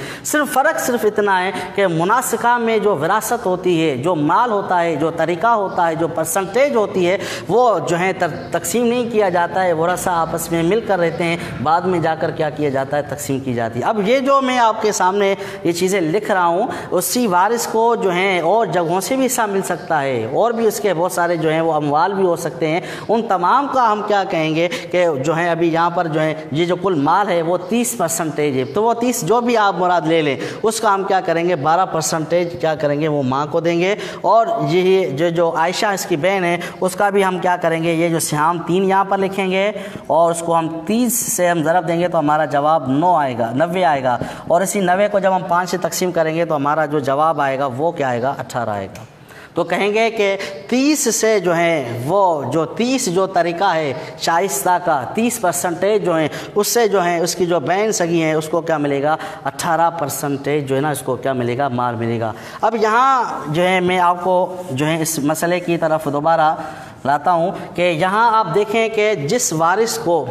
فرق اتنا ہے کہ مناسخہ میں جو وراثت ہوتی ہے، جو مال ہوتا ہے، جو طریقہ ہوتا ہے، جو پرسنٹیج ہوتی ہے، وہ جو ہے تقسیم نہیں کیا جاتا ہے، ورثاء آپس میں مل کر رہتے ہیں، بعد میں جا کر کیا کیا جاتا ہے، تقسیم کی جاتی ہے۔ اب یہ جو میں آپ کے سامنے یہ چیزیں لکھ رہا ہوں، اسی وارث کو جو ہیں اور جگہوں سے بھی حصہ مل سکتا ہے، اور بھی اس کے بہت سارے جو ہیں وہ اموال بھی ہو سکتے ہیں، ان تمام کا ہم کیا کہیں گے کہ جو ہے ابھی یہاں پر جو ہے یہ جو کل مال ہے وہ 30% ہے، تو وہ 30 جو بھی آپ مراد لے لیں اس کا ہم کیا کریں گے، 12% کیا کریں گے، وہ ماں کو دیں گے۔ اور یہ جو عائشہ اس کی بہن ہے اس کا بھی ہم کیا کریں گے، یہ جو سہام 3 یہاں پر لکھیں گے اور اس کو ہم 30 سے ہم ضرب دیں گے تو ہمارا جواب 90 آئے گا، اور اسی 90 کو جب ہم 5 سے تقسیم کریں گے تو ہمارا جو جواب آئے گا وہ کیا آئے گا، 18 آئے گا۔ تو کہیں گے کہ 30 سے جو ہے وہ جو 30 جو طریقہ ہے شائستہ کا 30% جو ہیں اس سے جو ہے اس کی جو بہن سگی ہیں اس کو کیا ملے گا، 18% جو ہے نا اس کو کیا ملے گا، مال ملے گا۔ اب یہاں جو ہے میں آپ کو جو ہے اس مسئلے کی طرف دوبارہ لاتا ہوں کہ یہاں آپ دیکھیں کہ جس وارث کو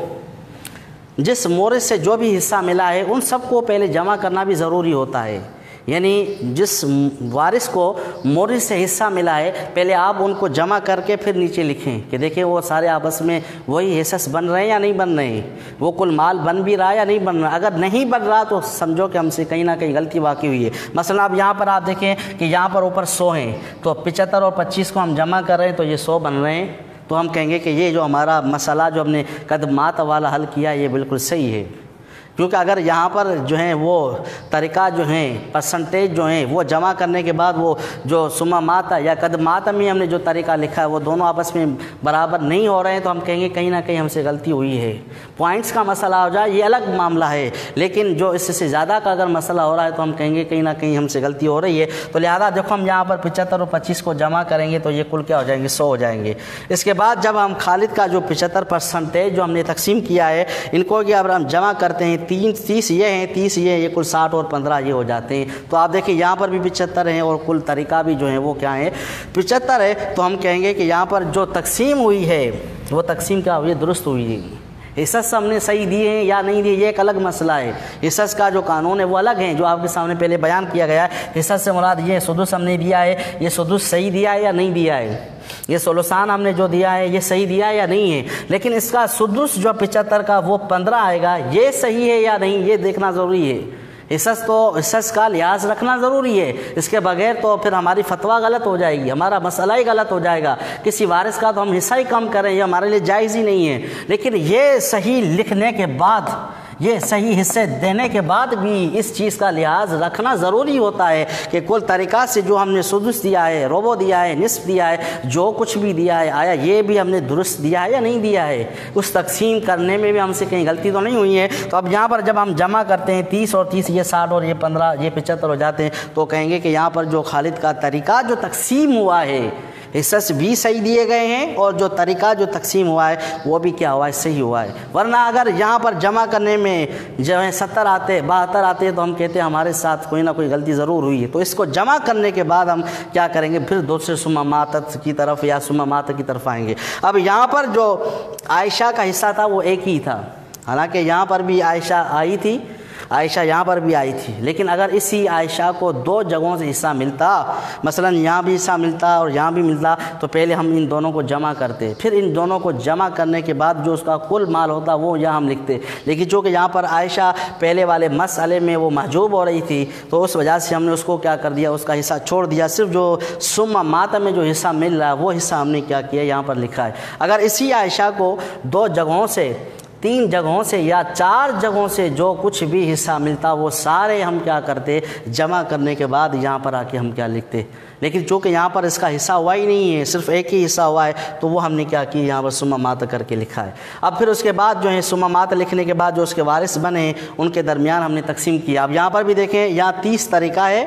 جس مورث سے جو بھی حصہ ملا ہے ان سب کو پہلے جمع کرنا بھی ضروری ہوتا ہے، یعنی جس وارث کو مورث سے حصہ ملا ہے پہلے آپ ان کو جمع کر کے پھر نیچے لکھیں کہ دیکھیں وہ سارے آپس میں وہی حصص بن رہے ہیں یا نہیں بن رہے ہیں، وہ کل مال بن بھی رہا ہے یا نہیں بن رہا۔ اگر نہیں بن رہا تو سمجھو کہ ہم سے کہیں نہ کہیں غلطی واقع ہوئی ہے۔ مثلا اب یہاں پر آپ دیکھیں کہ یہاں پر اوپر 100 ہیں، تو 75 اور 25 کو ہم جمع کر رہے ہیں تو یہ 100 بن رہے ہیں، تو ہم کہیں گے کہ یہ جو ہمارا مسئلہ جو ہم نے قدمات والا حل کیا یہ بالکل صحیح ہے، کیونکہ اگر یہاں پر جو ہیں وہ طریقہ جو ہیں پرسنٹیج جو ہیں وہ جمع کرنے کے بعد وہ جو سماماتا یا قدمات میں ہم نے جو طریقہ لکھا ہے وہ دونوں آپس میں برابر نہیں ہو رہے ہیں تو ہم کہیں گے کہیں نہ کہیں ہم سے غلطی ہوئی ہے۔ پوائنٹس کا مسئلہ ہو جائے یہ الگ معاملہ ہے، لیکن جو اس سے زیادہ کا اگر مسئلہ ہو رہا ہے تو ہم کہیں گے کہیں نہ کہیں ہم سے غلطی ہو رہی ہے۔ تو لہذا دیکھو ہم یہاں پر 75 اور 25 کو جمع کریں گے تو یہ کل کیا ہو جائیں گے، 100 ہو جائیں گے۔ اس کے بعد جب ہم خالد کا جو 75% جو ہم نے تقسیم کیا ہے ان کو اگر ہم جمع کرتے ہیں 30 یہ ہیں، 30 یہ کل 60 اور 15 یہ ہو جاتے ہیں۔ تو آپ دیکھیں یہاں پر بھی 75 ہیں اور کل طریقہ بھی جو ہے وہ کیا ہے، 75 ہے، تو ہم کہیں گے کہ یہاں پر جو تقسیم ہوئی ہے وہ تقسیم کیا ہوئی ہے، درست ہوئی ہے۔ حصص ہم نے صحیح دیے ہیں یا نہیں دیے یہ ایک الگ مسئلہ ہے، حصص کا جو قانون ہے وہ الگ ہے جو آپ کے سامنے پہلے بیان کیا گیا ہے۔ حصص سے مراد یہ سدس ہم نے دیا ہے، یہ سدس صحیح دیا ہے یا نہیں دیا ہے، یہ ثلثان ہم نے جو دیا ہے یہ صحیح دیا ہے یا نہیں ہے، لیکن اس کا سدس جو 75 کا وہ 15 آئے گا، یہ صحیح ہے یا نہیں یہ دیکھنا ضروری ہے۔ حصص کا لحاظ رکھنا ضروری ہے، اس کے بغیر تو پھر ہماری فتویٰ غلط ہو جائے گی، ہمارا مسئلہ ہی غلط ہو جائے گا۔ کسی وارث کا تو ہم حصہ ہی کم کریں یہ ہمارے لیے جائز ہی نہیں ہے، لیکن یہ صحیح لکھنے کے بعد یہ صحیح حصے دینے کے بعد بھی اس چیز کا لحاظ رکھنا ضروری ہوتا ہے کہ کل طریقہ سے جو ہم نے سدس دیا ہے، ربع دیا ہے، نصف دیا ہے، جو کچھ بھی دیا ہے، آیا یہ بھی ہم نے درست دیا ہے یا نہیں دیا ہے، اس تقسیم کرنے میں بھی ہم سے کہیں غلطی تو نہیں ہوئی ہے۔ تو اب یہاں پر جب ہم جمع کرتے ہیں 30 اور 30، یہ 60 اور یہ 15، یہ 75 ہو جاتے ہیں، تو کہیں گے کہ یہاں پر جو خالد کا طریقہ جو تقسیم ہوا ہے، حصص بھی صحیح دیے گئے ہیں اور جو طریقہ جو تقسیم ہوا ہے وہ بھی کیا ہوا ہے، صحیح ہوا ہے۔ ورنہ اگر یہاں پر جمع کرنے میں جو ہے 70 آتے، 72 آتے تو ہم کہتے ہیں ہمارے ساتھ کوئی نہ کوئی غلطی ضرور ہوئی ہے۔ تو اس کو جمع کرنے کے بعد ہم کیا کریں گے، پھر دوسرے ثم ماتت کی طرف یا ثم ماتت کی طرف آئیں گے۔ اب یہاں پر جو عائشہ کا حصہ تھا وہ ایک ہی تھا، حالانکہ یہاں پر بھی عائشہ آئی تھی، عائشہ یہاں پر بھی آئی تھی، لیکن اگر اسی عائشہ کو 2 جگہوں سے حصہ ملتا، مثلا یہاں بھی حصہ ملتا اور یہاں بھی ملتا، تو پہلے ہم ان دونوں کو جمع کرتے، پھر ان دونوں کو جمع کرنے کے بعد جو اس کا کل مال ہوتا وہ یہاں ہم لکھتے۔ لیکن چونکہ یہاں پر عائشہ پہلے والے مسئلے میں وہ محجوب ہو رہی تھی، تو اس وجہ سے ہم نے اس کو کیا کر دیا، اس کا حصہ چھوڑ دیا، صرف جو ثم مات میں جو حصہ مل رہا ہے وہ حصہ ہم نے کیا کیا یہاں پر لکھا ہے۔ اگر اسی عائشہ کو 2 جگہوں سے، 3 جگہوں سے یا 4 جگہوں سے جو کچھ بھی حصہ ملتا وہ سارے ہم کیا کرتے، جمع کرنے کے بعد یہاں پر آ کے ہم کیا لکھتے۔ لیکن چونکہ یہاں پر اس کا حصہ ہوا ہی نہیں ہے، صرف ایک ہی حصہ ہوا ہے، تو وہ ہم نے کیا کی، یہاں پر ثم مات کر کے لکھا ہے۔ اب پھر اس کے بعد جو ہے ثم مات لکھنے کے بعد جو اس کے وارث بنے ان کے درمیان ہم نے تقسیم کیا۔ اب یہاں پر بھی دیکھیں، یہاں 30 طریقہ ہے،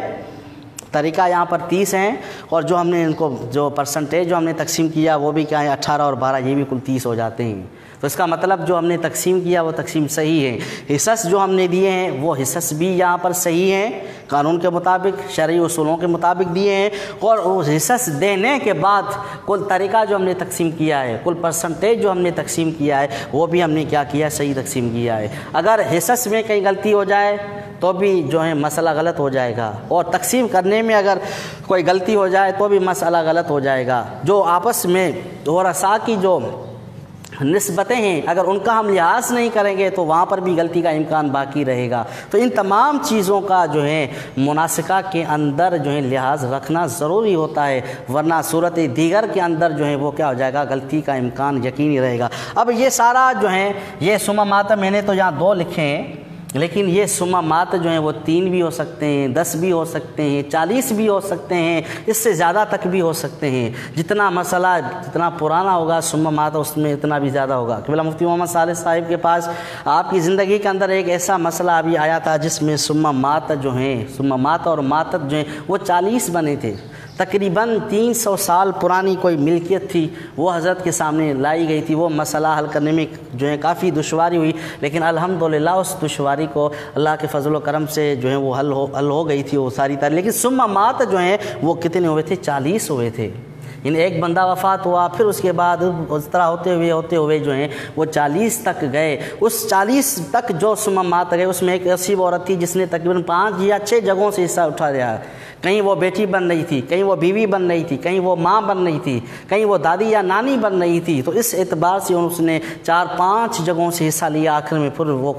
طریقہ یہاں پر 30 ہیں، اور جو ہم نے ان کو جو پرسنٹیج جو ہم نے تقسیم کیا وہ بھی کیا ہے، 18 اور 12، یہ بھی کل 30 ہو جاتے ہیں۔ تو اس کا مطلب جو ہم نے تقسیم کیا وہ تقسیم صحیح ہے۔ حصص جو ہم نے دیے ہیں وہ حصص بھی یہاں پر صحیح ہیں، قانون کے مطابق، شرعی اصولوں کے مطابق دیے ہیں، اور اس حصص دینے کے بعد کل طریقہ جو ہم نے تقسیم کیا ہے، کل پرسنٹیج جو ہم نے تقسیم کیا ہے وہ بھی ہم نے کیا کیا، صحیح تقسیم کیا ہے۔ اگر حصص میں کہیں غلطی ہو جائے تو بھی جو ہے مسئلہ غلط ہو جائے گا، اور تقسیم کرنے میں اگر کوئی غلطی ہو جائے تو بھی مسئلہ غلط ہو جائے گا۔ جو آپس میں ورثاء کی جو نسبتیں ہیں اگر ان کا ہم لحاظ نہیں کریں گے تو وہاں پر بھی غلطی کا امکان باقی رہے گا۔ تو ان تمام چیزوں کا جو ہے مناسقہ کے اندر جو ہے لحاظ رکھنا ضروری ہوتا ہے، ورنہ صورت دیگر کے اندر جو ہے وہ کیا ہو جائے گا، غلطی کا امکان یقینی رہے گا۔ اب یہ سارا جو ہے یہ ثم مات میں نے تو یہاں 2 لکھے ہیں، لیکن یہ ثم مات جو ہیں وہ 3 بھی ہو سکتے ہیں، 10 بھی ہو سکتے ہیں، 40 بھی ہو سکتے ہیں، اس سے زیادہ تک بھی ہو سکتے ہیں۔ جتنا مسئلہ جتنا پرانا ہوگا ثم مات اس میں اتنا بھی زیادہ ہوگا۔ قبلہ مفتی محمد صالح صاحب کے پاس آپ کی زندگی کے اندر ایک ایسا مسئلہ ابھی آیا تھا جس میں ثم مات جو ہیں، ثم مات اور ماتت جو ہیں وہ 40 بنے تھے۔ تقریباً 300 سال پرانی کوئی ملکیت تھی، وہ حضرت کے سامنے لائی گئی تھی۔ وہ مسئلہ حل کرنے میں جو ہے کافی دشواری ہوئی، لیکن الحمدللہ اس دشواری کو اللہ کے فضل و کرم سے جو ہے وہ حل ہو گئی تھی وہ ساری طرح۔ لیکن ثم مات جو ہیں وہ کتنے ہوئے تھے، 40 ہوئے تھے۔ یعنی ایک بندہ وفات ہوا، پھر اس کے بعد اس طرح ہوتے ہوئے جو ہیں وہ 40 تک گئے۔ اس 40 تک جو ثم مات گئے اس میں ایک ایسی عورت تھی جس نے تقریباً 5 یا 6 جگہوں سے حصہ اٹھا لیا۔ کہیں وہ بیٹی بن رہی تھی، کہیں وہ بیوی بن رہی تھی، کہیں وہ ماں بن رہی تھی، کہیں وہ دادی یا نانی بن رہی تھی۔ تو اس اعتبار سے اس نے 4-5 جگہوں سے حصہ لیا، آخر میں پھر وہ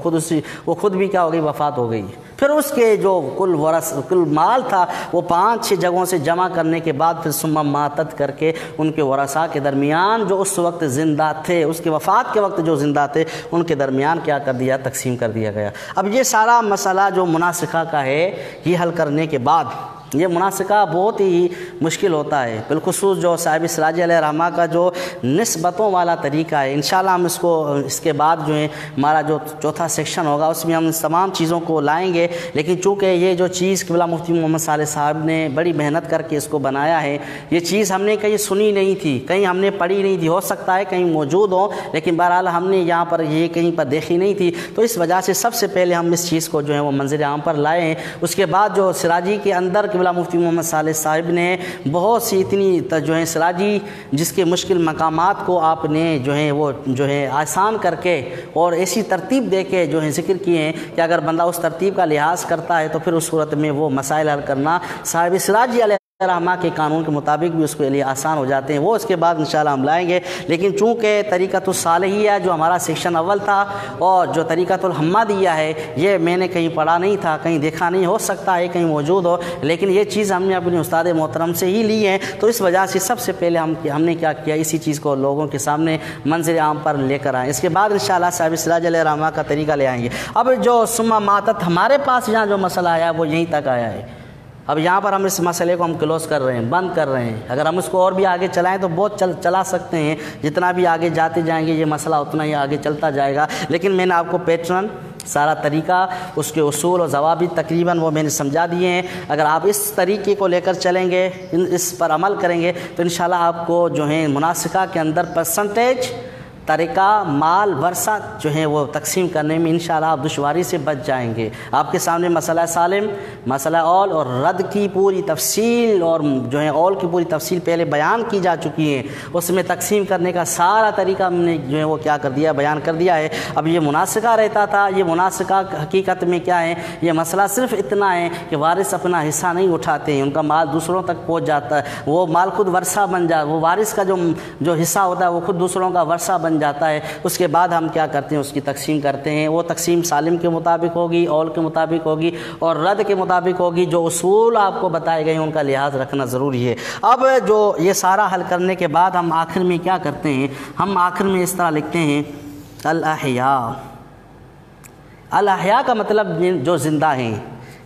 خود بھی کیا ہو گئی، وفات ہو گئی۔ پھر اس کے جو کل مال تھا وہ 5-6 جگہوں سے جمع کرنے کے بعد پھر ثم ماتت کر کے ان کے ورثاء کے درمیان جو اس وقت زندہ تھے، اس کے وفات کے وقت جو زندہ تھے، ان کے درمیان کیا کر دیا، تقسیم کر دیا گیا۔ اب یہ سارا مسئلہ جو مناسقہ کا ہے یہ حل کرنے کے بعد، یہ مناسقہ بہت ہی مشکل ہوتا ہے، بالخصوص جو صاحب سراج علیہ رحمہ کا جو نسبتوں والا طریقہ ہے۔ انشاءاللہ ہم اس کے بعد جو ہے ہمارا جو چوتھا سیکشن ہوگا اس میں ہم اس تمام چیزوں کو لائیں گے، لیکن چونکہ یہ جو چیز قبلہ مفتی محمد صالح صاحب نے بڑی محنت کر کے اس کو بنایا ہے، یہ چیز ہم نے کہیں سنی نہیں تھی، کہیں ہم نے پڑھی نہیں تھی، ہو سکتا ہے کہیں موجود ہو، لیکن بہرحال ہم نے یہاں پر یہ کہیں پر دیکھی نہیں تھی۔ تو اس وجہ سے سب سے پہلے ہم اس چیز کو جو ہے وہ منظر عام پر لائے ہیں۔ اس کے بعد جو سراجی کے اندر قبلہ مفتی محمد صالح صاحب نے بہت سی اتنی جو ہے سراجی جس کے مشکل مقامات کو آپ نے جو ہے وہ جو ہے آسان کر کے اور ایسی ترتیب دے کے جو ہے ذکر کیے ہیں کہ اگر بندہ اس ترتیب کا لحاظ کرتا ہے تو پھر اس صورت میں وہ مسائل حل کرنا صاحب سراجی علیہ رحمہ کے قانون کے مطابق بھی اس کے لیے آسان ہو جاتے ہیں، وہ اس کے بعد انشاءاللہ ہم لائیں گے۔ لیکن چونکہ طریقۃ الصالحیہ جو ہمارا سیکشن اول تھا اور جو طریقۃ الحمادیہ ہے یہ میں نے کہیں پڑھا نہیں تھا، کہیں دیکھا نہیں، ہو سکتا ہے کہیں موجود ہو، لیکن یہ چیز ہم نے اپنے استاد محترم سے ہی لی ہے، تو اس وجہ سے سب سے پہلے ہم نے کیا کیا، اسی چیز کو لوگوں کے سامنے منظر عام پر لے کر آئیں۔ اس کے بعد انشاءاللہ صاحب سراج علیہ رحمہ کا طریقہ لے آئیں گے۔ اب جو ثم ماتت ہمارے پاس یہاں جو مسئلہ آیا وہ یہیں تک آیا ہے۔ اب یہاں پر ہم اس مسئلے کو ہم کلوز کر رہے ہیں، بند کر رہے ہیں۔ اگر ہم اس کو اور بھی آگے چلائیں تو بہت چلا سکتے ہیں، جتنا بھی آگے جاتے جائیں گے یہ مسئلہ اتنا ہی آگے چلتا جائے گا، لیکن میں نے آپ کو پیٹرن سارا طریقہ، اس کے اصول اور ضوابط تقریباً وہ میں نے سمجھا دیے ہیں۔ اگر آپ اس طریقے کو لے کر چلیں گے، اس پر عمل کریں گے تو انشاءاللہ آپ کو جو ہے مناسکہ کے اندر پرسنٹیج، طریقہ، مال، ورثہ جو ہے وہ تقسیم کرنے میں انشاءاللہ آپ دشواری سے بچ جائیں گے۔ آپ کے سامنے مسئلہ سالم، مسئلہ اول اور رد کی پوری تفصیل اور جو ہے اول کی پوری تفصیل پہلے بیان کی جا چکی ہے، اس میں تقسیم کرنے کا سارا طریقہ ہم نے جو ہے وہ کیا کر دیا، بیان کر دیا ہے۔ اب یہ مناسکہ رہتا تھا، یہ مناسکہ حقیقت میں کیا ہے، یہ مسئلہ صرف اتنا ہے کہ وارث اپنا حصہ نہیں اٹھاتے ہیں، ان کا مال دوسروں تک پہنچ جاتا ہے، وہ مال خود ورثہ بن جاتا ہے، وہ وارث کا جو حصہ ہوتا ہے وہ خود دوسروں کا ورثہ بن جاتا ہے۔ اس کے بعد ہم کیا کرتے ہیں، اس کی تقسیم کرتے ہیں، وہ تقسیم سالم کے مطابق ہوگی، اول کے مطابق ہوگی اور رد کے مطابق ہوگی۔ جو اصول آپ کو بتائے گئے ہیں ان کا لحاظ رکھنا ضروری ہے۔ اب جو یہ سارا حل کرنے کے بعد ہم آخر میں کیا کرتے ہیں، ہم آخر میں اس طرح لکھتے ہیں الاحیاء۔ الاحیاء کا مطلب جو زندہ ہیں،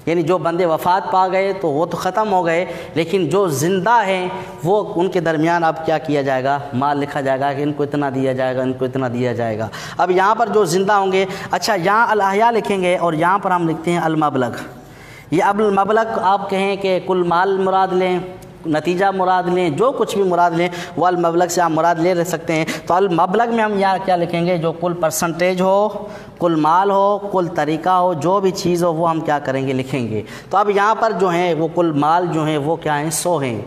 یعنی جو بندے وفات پا گئے تو وہ تو ختم ہو گئے، لیکن جو زندہ ہیں وہ ان کے درمیان اب کیا کیا جائے گا، مال لکھا جائے گا کہ ان کو اتنا دیا جائے گا، ان کو اتنا دیا جائے گا۔ اب یہاں پر جو زندہ ہوں گے، اچھا یہاں الاحیاء لکھیں گے اور یہاں پر ہم لکھتے ہیں المبلغ۔ یہ اب المبلغ آپ کہیں کہ کل مال مراد لیں، نتیجہ مراد لیں، جو کچھ بھی مراد لیں وہ المبلغ سے آپ مراد لے سکتے ہیں۔ تو المبلغ میں ہم یہاں کیا لکھیں گے، جو کل پرسنٹیج ہو، کل مال ہو، کل طریقہ ہو، جو بھی چیز ہو وہ ہم کیا کریں گے، لکھیں گے۔ تو اب یہاں پر جو ہیں وہ کل مال جو ہیں وہ کیا ہیں، 100 ہیں،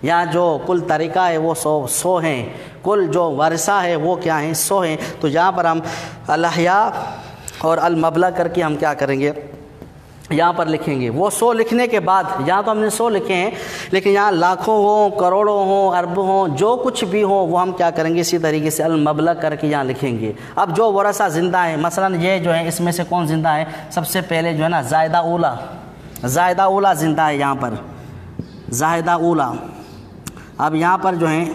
یہاں جو کل طریقہ ہے وہ 100 ہیں، کل جو ورثہ ہے وہ کیا ہیں، 100 ہیں۔ تو یہاں پر ہم الاحیاء اور المبلغ کر کے ہم کیا کریں گے، یہاں پر لکھیں گے۔ وہ 100 لکھنے کے بعد، یہاں تو ہم نے 100 لکھے ہیں، لیکن یہاں لاکھوں ہوں، کروڑوں ہوں، اربوں ہوں، جو کچھ بھی ہوں وہ ہم کیا کریں گے، اسی طریقے سے المبلغ کر کے یہاں لکھیں گے۔ اب جو ورثہ زندہ ہیں، مثلا یہ جو ہے اس میں سے کون زندہ ہے، سب سے پہلے جو ہے نا زائدہ اولا، زائدہ اولا زندہ ہے یہاں پر، زائدہ اولا۔ اب یہاں پر جو ہیں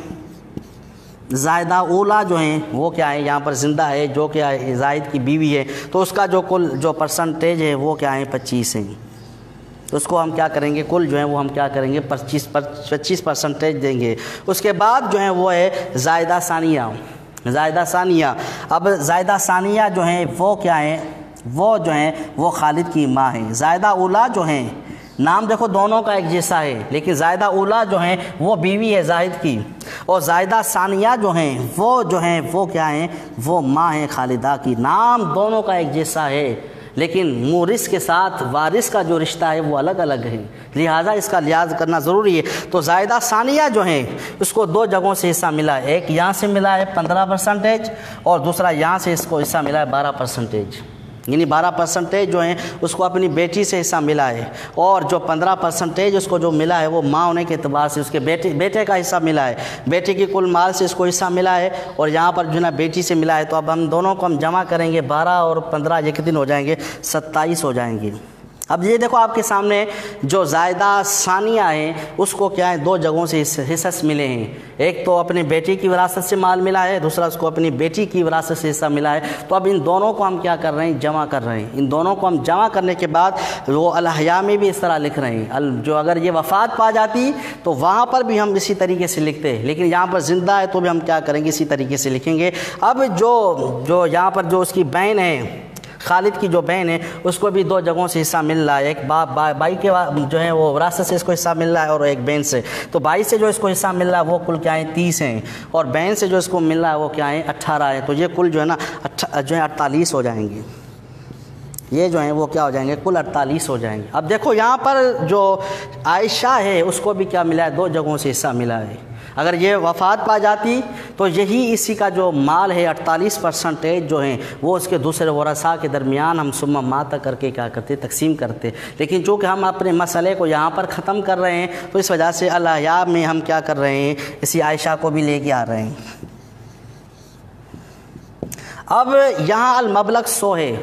زائدہ اولا جو ہیں وہ کیا ہے، یہاں پر زندہ ہے، جو کیا ہے زائد کی بیوی ہے، تو اس کا جو کل جو پرسنٹیج ہے وہ کیا ہے، 25 ہیں۔ تو اس کو ہم کیا کریں گے، کل جو ہے وہ ہم کیا کریں گے، 25% دیں گے۔ اس کے بعد جو ہے وہ ہے زائدہ ثانیہ، زائدہ ثانیہ۔ اب زائدہ ثانیہ جو ہیں وہ کیا ہیں، وہ جو ہیں وہ خالد کی ماں ہیں۔ زائدہ اولا جو ہیں، نام دیکھو دونوں کا ایک جیسا ہے، لیکن زائدہ اولا جو ہیں وہ بیوی ہے زاہد کی، اور زائدہ ثانیہ جو ہیں وہ کیا ہیں، وہ ماں ہیں خالدہ کی۔ نام دونوں کا ایک جیسا ہے، لیکن مورث کے ساتھ وارث کا جو رشتہ ہے وہ الگ الگ ہے، لہٰذا اس کا لحاظ کرنا ضروری ہے۔ تو زائدہ ثانیہ جو ہیں اس کو 2 جگہوں سے حصہ ملا ہے، ایک یہاں سے ملا ہے 15% اور دوسرا یہاں سے اس کو حصہ ملا ہے 12%، یعنی 12% جو ہیں اس کو اپنی بیٹی سے حصہ ملا ہے، اور جو 15% اس کو جو ملا ہے وہ ماں ہونے کے اعتبار سے اس کے بیٹے کا حصہ ملا ہے، بیٹے کی کل مال سے اس کو حصہ ملا ہے، اور یہاں پر جو ہے نا بیٹی سے ملا ہے۔ تو اب ہم دونوں کو ہم جمع کریں گے، 12 اور 15 یہ کتنے ہو جائیں گے، 27 ہو جائیں گے۔ اب یہ دیکھو آپ کے سامنے جو زائدہ ثانیہ ہیں اس کو کیا ہے، 2 جگہوں سے حصص ملے ہیں، ایک تو اپنی بیٹی کی وراثت سے مال ملا ہے، دوسرا اس کو اپنی بیٹی کی وراثت سے حصہ ملا ہے۔ تو اب ان دونوں کو ہم کیا کر رہے ہیں، جمع کر رہے ہیں۔ ان دونوں کو ہم جمع کرنے کے بعد وہ الاحیاء میں بھی اس طرح لکھ رہے ہیں، جو اگر یہ وفات پا جاتی تو وہاں پر بھی ہم اسی طریقے سے لکھتے، لیکن یہاں پر زندہ ہے تو بھی ہم کیا کریں گے، اسی طریقے سے لکھیں گے۔ اب جو یہاں پر جو اس کی بہن ہے، خالد کی جو بہن ہے، اس کو بھی 2 جگہوں سے حصہ مل رہا ہے، ایک بھائی کے جو ہے وہ وراثت سے اس کو حصہ مل رہا ہے، اور ایک بہن سے۔ تو بھائی سے جو اس کو حصہ مل رہا ہے وہ کل کیا ہے، 30 ہیں، اور بہن سے جو اس کو مل رہا ہے وہ کیا ہے، 18 ہے۔ تو یہ کل جو ہے نا 48 ہو جائیں گے، یہ جو ہیں وہ کیا ہو جائیں گے، کل 48 ہو جائیں گے۔ اب دیکھو یہاں پر جو عائشہ ہے اس کو بھی کیا ملا ہے، 2 جگہوں سے حصہ ملا ہے۔ اگر یہ وفات پا جاتی تو یہی اسی کا جو مال ہے 48% جو ہیں وہ اس کے دوسرے ورثاء کے درمیان ہم ثم مات کر کے کیا کرتے تقسیم کرتے، لیکن چونکہ ہم اپنے مسئلے کو یہاں پر ختم کر رہے ہیں تو اس وجہ سے الاحیاء میں ہم کیا کر رہے ہیں، اسی عائشہ کو بھی لے کے آ رہے ہیں۔ اب یہاں المبلغ 100 ہے،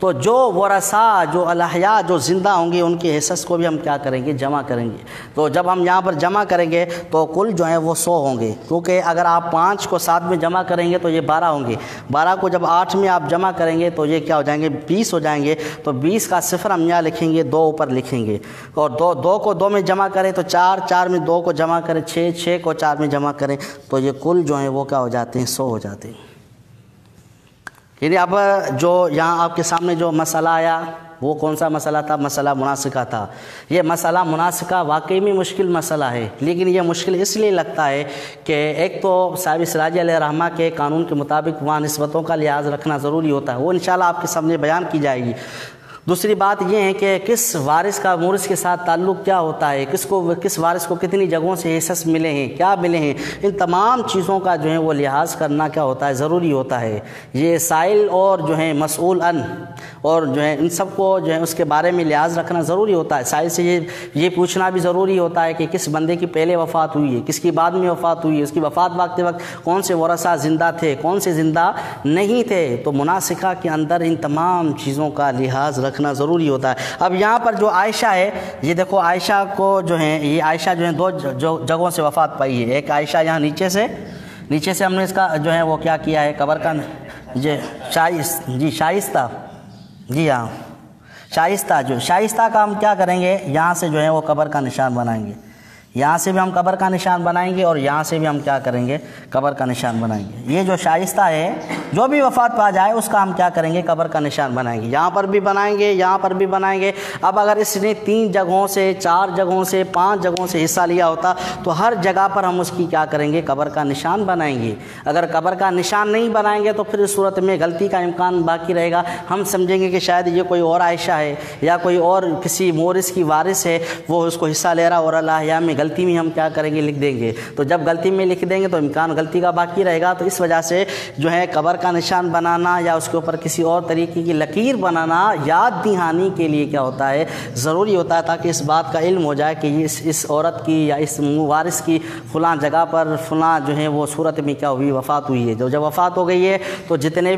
تو جو ورثاء جو الاحیاء جو زندہ ہوں گے ان کے حصص کو بھی ہم کیا کریں گے، جمع کریں گے۔ تو جب ہم یہاں پر جمع کریں گے تو کل جو ہیں وہ 100 ہوں گے، کیونکہ اگر آپ 5 کو 7 میں جمع کریں گے تو یہ 12 ہوں گے، 12 کو جب 8 میں آپ جمع کریں گے تو یہ کیا ہو جائیں گے، 20 ہو جائیں گے۔ تو 20 کا صفر ہم یہاں لکھیں گے، 2 اوپر لکھیں گے، اور 2 کو 2 میں جمع کریں تو 4، 4 میں 2 کو جمع کریں 6، 6 کو 4 میں جمع کریں تو یہ کل جو ہیں وہ کیا ہو جاتے ہیں، 100 ہو جاتے ہیں۔ یعنی اب جو یہاں آپ کے سامنے جو مسئلہ آیا وہ کون سا مسئلہ تھا، مسئلہ مناسکہ تھا۔ یہ مسئلہ مناسکہ واقعی میں مشکل مسئلہ ہے، لیکن یہ مشکل اس لیے لگتا ہے کہ ایک تو صاحب سراج علیہ رحمہ کے قانون کے مطابق وہاں نسبتوں کا لحاظ رکھنا ضروری ہوتا ہے، وہ انشاءاللہ آپ کے سامنے بیان کی جائے گی۔ دوسری بات یہ ہے کہ کس وارث کا مورث کے ساتھ تعلق کیا ہوتا ہے، کس وارث کو کتنی جگہوں سے حصص ملے ہیں، کیا ملے ہیں، ان تمام چیزوں کا جو ہے وہ لحاظ کرنا کیا ہوتا ہے، ضروری ہوتا ہے۔ یہ سائل اور جو ہے مسئول ان اور جو ہے ان سب کو جو ہے اس کے بارے میں لحاظ رکھنا ضروری ہوتا ہے۔ سائل سے یہ پوچھنا بھی ضروری ہوتا ہے کہ کس بندے کی پہلے وفات ہوئی ہے، کس کی بعد میں وفات ہوئی ہے، اس کی وفات کے وقت کون سے ورثاء زندہ تھے، کون سے زندہ نہیں تھے۔ تو مناسکہ کے اندر ان تمام چیزوں کا لحاظ رکھنا ضروری ہوتا ہے۔ اب یہاں پر جو عائشہ ہے، یہ دیکھو عائشہ کو جو ہے، یہ عائشہ جو ہے 2 جگہوں سے وفات پائی ہے۔ ایک عائشہ یہاں نیچے سے ہم نے اس کا جو ہے وہ کیا کیا ہے، قبر کا شائستہ، جی ہاں شائستہ کا ہم کیا کریں گے، یہاں سے جو ہے وہ قبر کا نشان بنائیں گے، یہاں سے بھی ہم قبر کا نشان بنائیں گے اور یہاں سے بھی ہم کیا کریں گے، قبر کا نشان بنائیں گے۔ یہ جو شائستہ ہے، جو بھی وفات پا جائے اس کا ہم کیا کریں گے، قبر کا نشان بنائیں گے، یہاں پر بھی بنائیں گے، یہاں پر بھی بنائیں گے۔ اب اگر اس نے 3 جگہوں سے، 4 جگہوں سے، 5 جگہوں سے حصہ لیا ہوتا تو ہر جگہ پر ہم اس کی کیا کریں گے، قبر کا نشان بنائیں گے۔ اگر قبر کا نشان نہیں بنائیں گے تو پھر اس صورت میں غلطی کا امکان باقی رہے گا، ہم سمجھیں گے کہ شاید یہ کوئی اور عائشہ ہے یا کوئی اور کسی مورث کی وارث ہے، وہ اس کو حصہ لے رہا، اور الاحیاء میں غلطی میں ہم کیا کریں گے، لکھ دیں گے۔ تو جب غلطی میں لکھ دیں گے تو امکان غلطی کا باقی رہے گا، تو اس وجہ سے جو ہے قبر کا نشان بنانا یا اس کے اوپر کسی اور طریقے کی لکیر بنانا یاد دہانی کے لیے کیا ہوتا ہے، ضروری ہوتا ہے، تاکہ اس بات کا علم ہو جائے کہ اس عورت کی یا اس وارث کی فلاں جگہ پر فلاں جو ہے وہ صورت میں کیا ہوئی، وفات ہوئی ہے۔ جب وفات ہو گئی ہے تو جتنے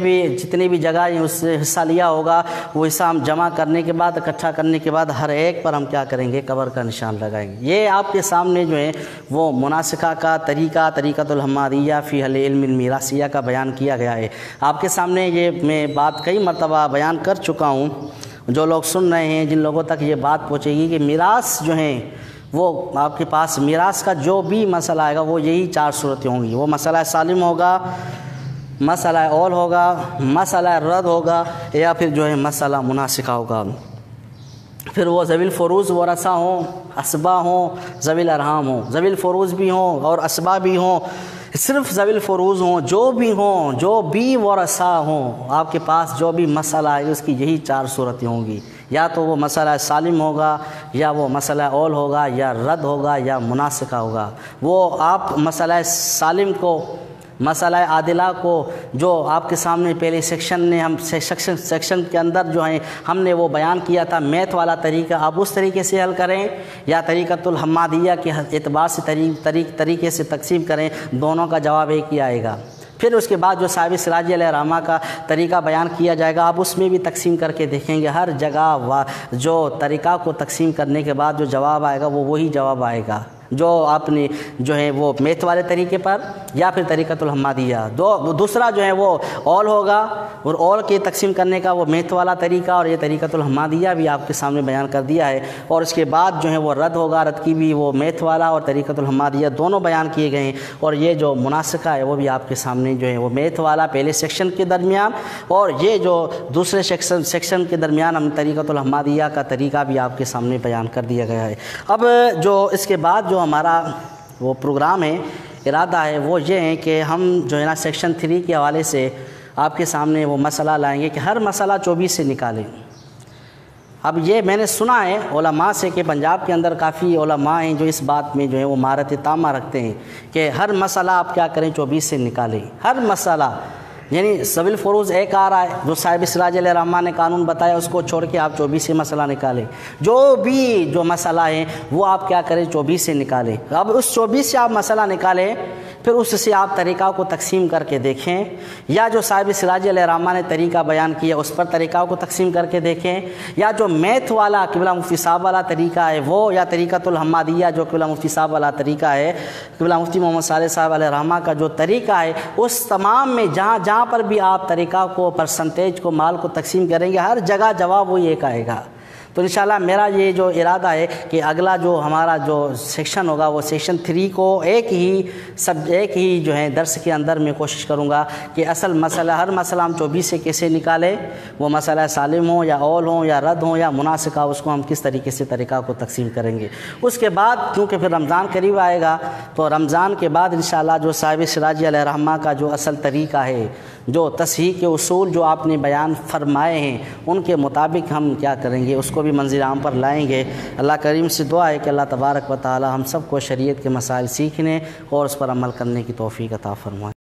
بھی جگہ اس سے حصہ لیا ہوگا وہ حصہ ہم جمع کرنے کے بعد، اکٹھا کرنے کے بعد ہر ایک پر ہم کیا کریں گے، قبر کا نشان لگائیں گے۔ یہ آپ کے سامنے جو ہے وہ مناسکہ کا طریقۃ الحمادیہ فی حل علم المیراثیہ کا بیان کیا گیا ہے۔ آپ کے سامنے یہ میں بات کئی مرتبہ بیان کر چکا ہوں، جو لوگ سن رہے ہیں، جن لوگوں تک یہ بات پہنچے گی کہ میراث جو ہیں وہ آپ کے پاس میراث کا جو بھی مسئلہ آئے گا وہ یہی 4 صورتیں ہوں گی۔ وہ مسئلہ سالم ہوگا، مسئلہ اول ہوگا، مسئلہ رد ہوگا، یا پھر جو ہے مسئلہ مناسکہ ہوگا۔ پھر وہ ذوی الفروض ورثہ ہوں، اسبا ہوں، ذوی الارحام ہوں، ذوی الفروض بھی ہوں اور اسبا بھی ہوں، صرف ذوی الفروض ہوں، جو بھی ورثہ ہوں، آپ کے پاس جو بھی مسئلہ ہے اس کی یہی 4 صورتیں ہوں گی۔ یا تو وہ مسئلہ سالم ہوگا، یا وہ مسئلہ اول ہوگا، یا رد ہوگا، یا مناسکہ ہوگا۔ وہ آپ مسئلہ سالم کو، مسئلہ عادلہ کو، جو آپ کے سامنے پہلے سیکشن کے اندر جو ہیں ہم نے وہ بیان کیا تھا میتھ والا طریقہ، آپ اس طریقے سے حل کریں یا طریقۃ الحمادیہ کے اعتبار سے طریقے سے تقسیم کریں، دونوں کا جواب ایک ہی آئے گا۔ پھر اس کے بعد جو صاحب سراج علیہ رحمہ کا طریقہ بیان کیا جائے گا، آپ اس میں بھی تقسیم کر کے دیکھیں گے، ہر جگہ جو طریقہ کو تقسیم کرنے کے بعد جو جواب آئے گا وہ وہی جواب آئے گا، جو آپ نے جو ہے وہ میتھ والے طریقے پر یا پھر طریقۃ الحمادیہ۔ دوسرا جو ہے وہ اول ہوگا، اور اول کے تقسیم کرنے کا وہ میتھ والا طریقہ اور یہ طریقۃ الحمادیہ بھی آپ کے سامنے بیان کر دیا ہے۔ اور اس کے بعد جو ہے وہ رد ہوگا، رد کی بھی وہ میتھ والا اور طریقۃ الحمادیہ دونوں بیان کیے گئے ہیں۔ اور یہ جو مناسکہ ہے وہ بھی آپ کے سامنے جو ہے وہ میتھ والا پہلے سیکشن کے درمیان، اور یہ جو دوسرے سیکشن کے درمیان ہم طریقۃ الحمادیہ کا طریقہ بھی آپ کے سامنے بیان کر دیا گیا ہے۔ اب جو اس کے بعد جو ہمارا وہ پروگرام ہے، ارادہ ہے، وہ یہ ہے کہ ہم جو ہے نا سیکشن 3 کے حوالے سے آپ کے سامنے وہ مسئلہ لائیں گے کہ ہر مسئلہ 24 سے نکالیں۔ اب یہ میں نے سنا ہے علماء سے کہ پنجاب کے اندر کافی علماء ہیں جو اس بات میں جو ہے وہ مہارت تامہ رکھتے ہیں کہ ہر مسئلہ آپ کیا کریں 24 سے نکالیں، ہر مسئلہ، یعنی سول فروز ایک آ رہا ہے جو صاحب سراج علیہ الرحمٰن نے قانون بتایا، اس کو چھوڑ کے آپ 24 سے مسئلہ نکالیں، جو مسئلہ ہے وہ آپ کیا کریں 24 سے نکالیں۔ اب اس 24 سے آپ مسئلہ نکالیں، پھر اس سے آپ طریقہ کو تقسیم کر کے دیکھیں، یا جو صاحب سراج علیہ الرحمٰن نے طریقہ بیان کیا اس پر طریقہ کو تقسیم کر کے دیکھیں، یا جو میتھ والا قبلہ مفتی صاحب والا طریقہ ہے وہ، یا طریقۃ الحمادیہ جو قبلہ مفتی صاحب والا طریقہ ہے، قبلہ مفتی محمد صالح صاحب علیہ الرحمہ کا جو طریقہ ہے، اس تمام میں جہاں پر بھی آپ طریقہ کو، پرسنٹیج کو، مال کو تقسیم کریں گے، ہر جگہ جواب وہی ایک آئے گا۔ تو انشاءاللہ میرا یہ جو ارادہ ہے کہ اگلا جو ہمارا جو سیکشن ہوگا وہ سیکشن 3 کو ایک ہی جو ہے درس کے اندر میں کوشش کروں گا کہ اصل مسئلہ، ہر مسئلہ ہم 24 سے کیسے نکالیں، وہ مسئلہ سالم ہو یا اول ہو یا رد ہو یا مناسخہ، اس کو ہم کس طریقے سے طریقہ کو تقسیم کریں گے۔ اس کے بعد کیونکہ پھر رمضان قریب آئے گا، تو رمضان کے بعد انشاءاللہ جو صاحب سراج علیہ الرحمہ کا جو اصل طریقہ ہے، جو تصحیح کے اصول جو آپ نے بیان فرمائے ہیں، ان کے مطابق ہم کیا کریں گے، اس کو بھی منظر عام پر لائیں گے۔ اللہ کریم سے دعا ہے کہ اللہ تبارک و تعالی ہم سب کو شریعت کے مسائل سیکھنے اور اس پر عمل کرنے کی توفیق عطا فرمائے۔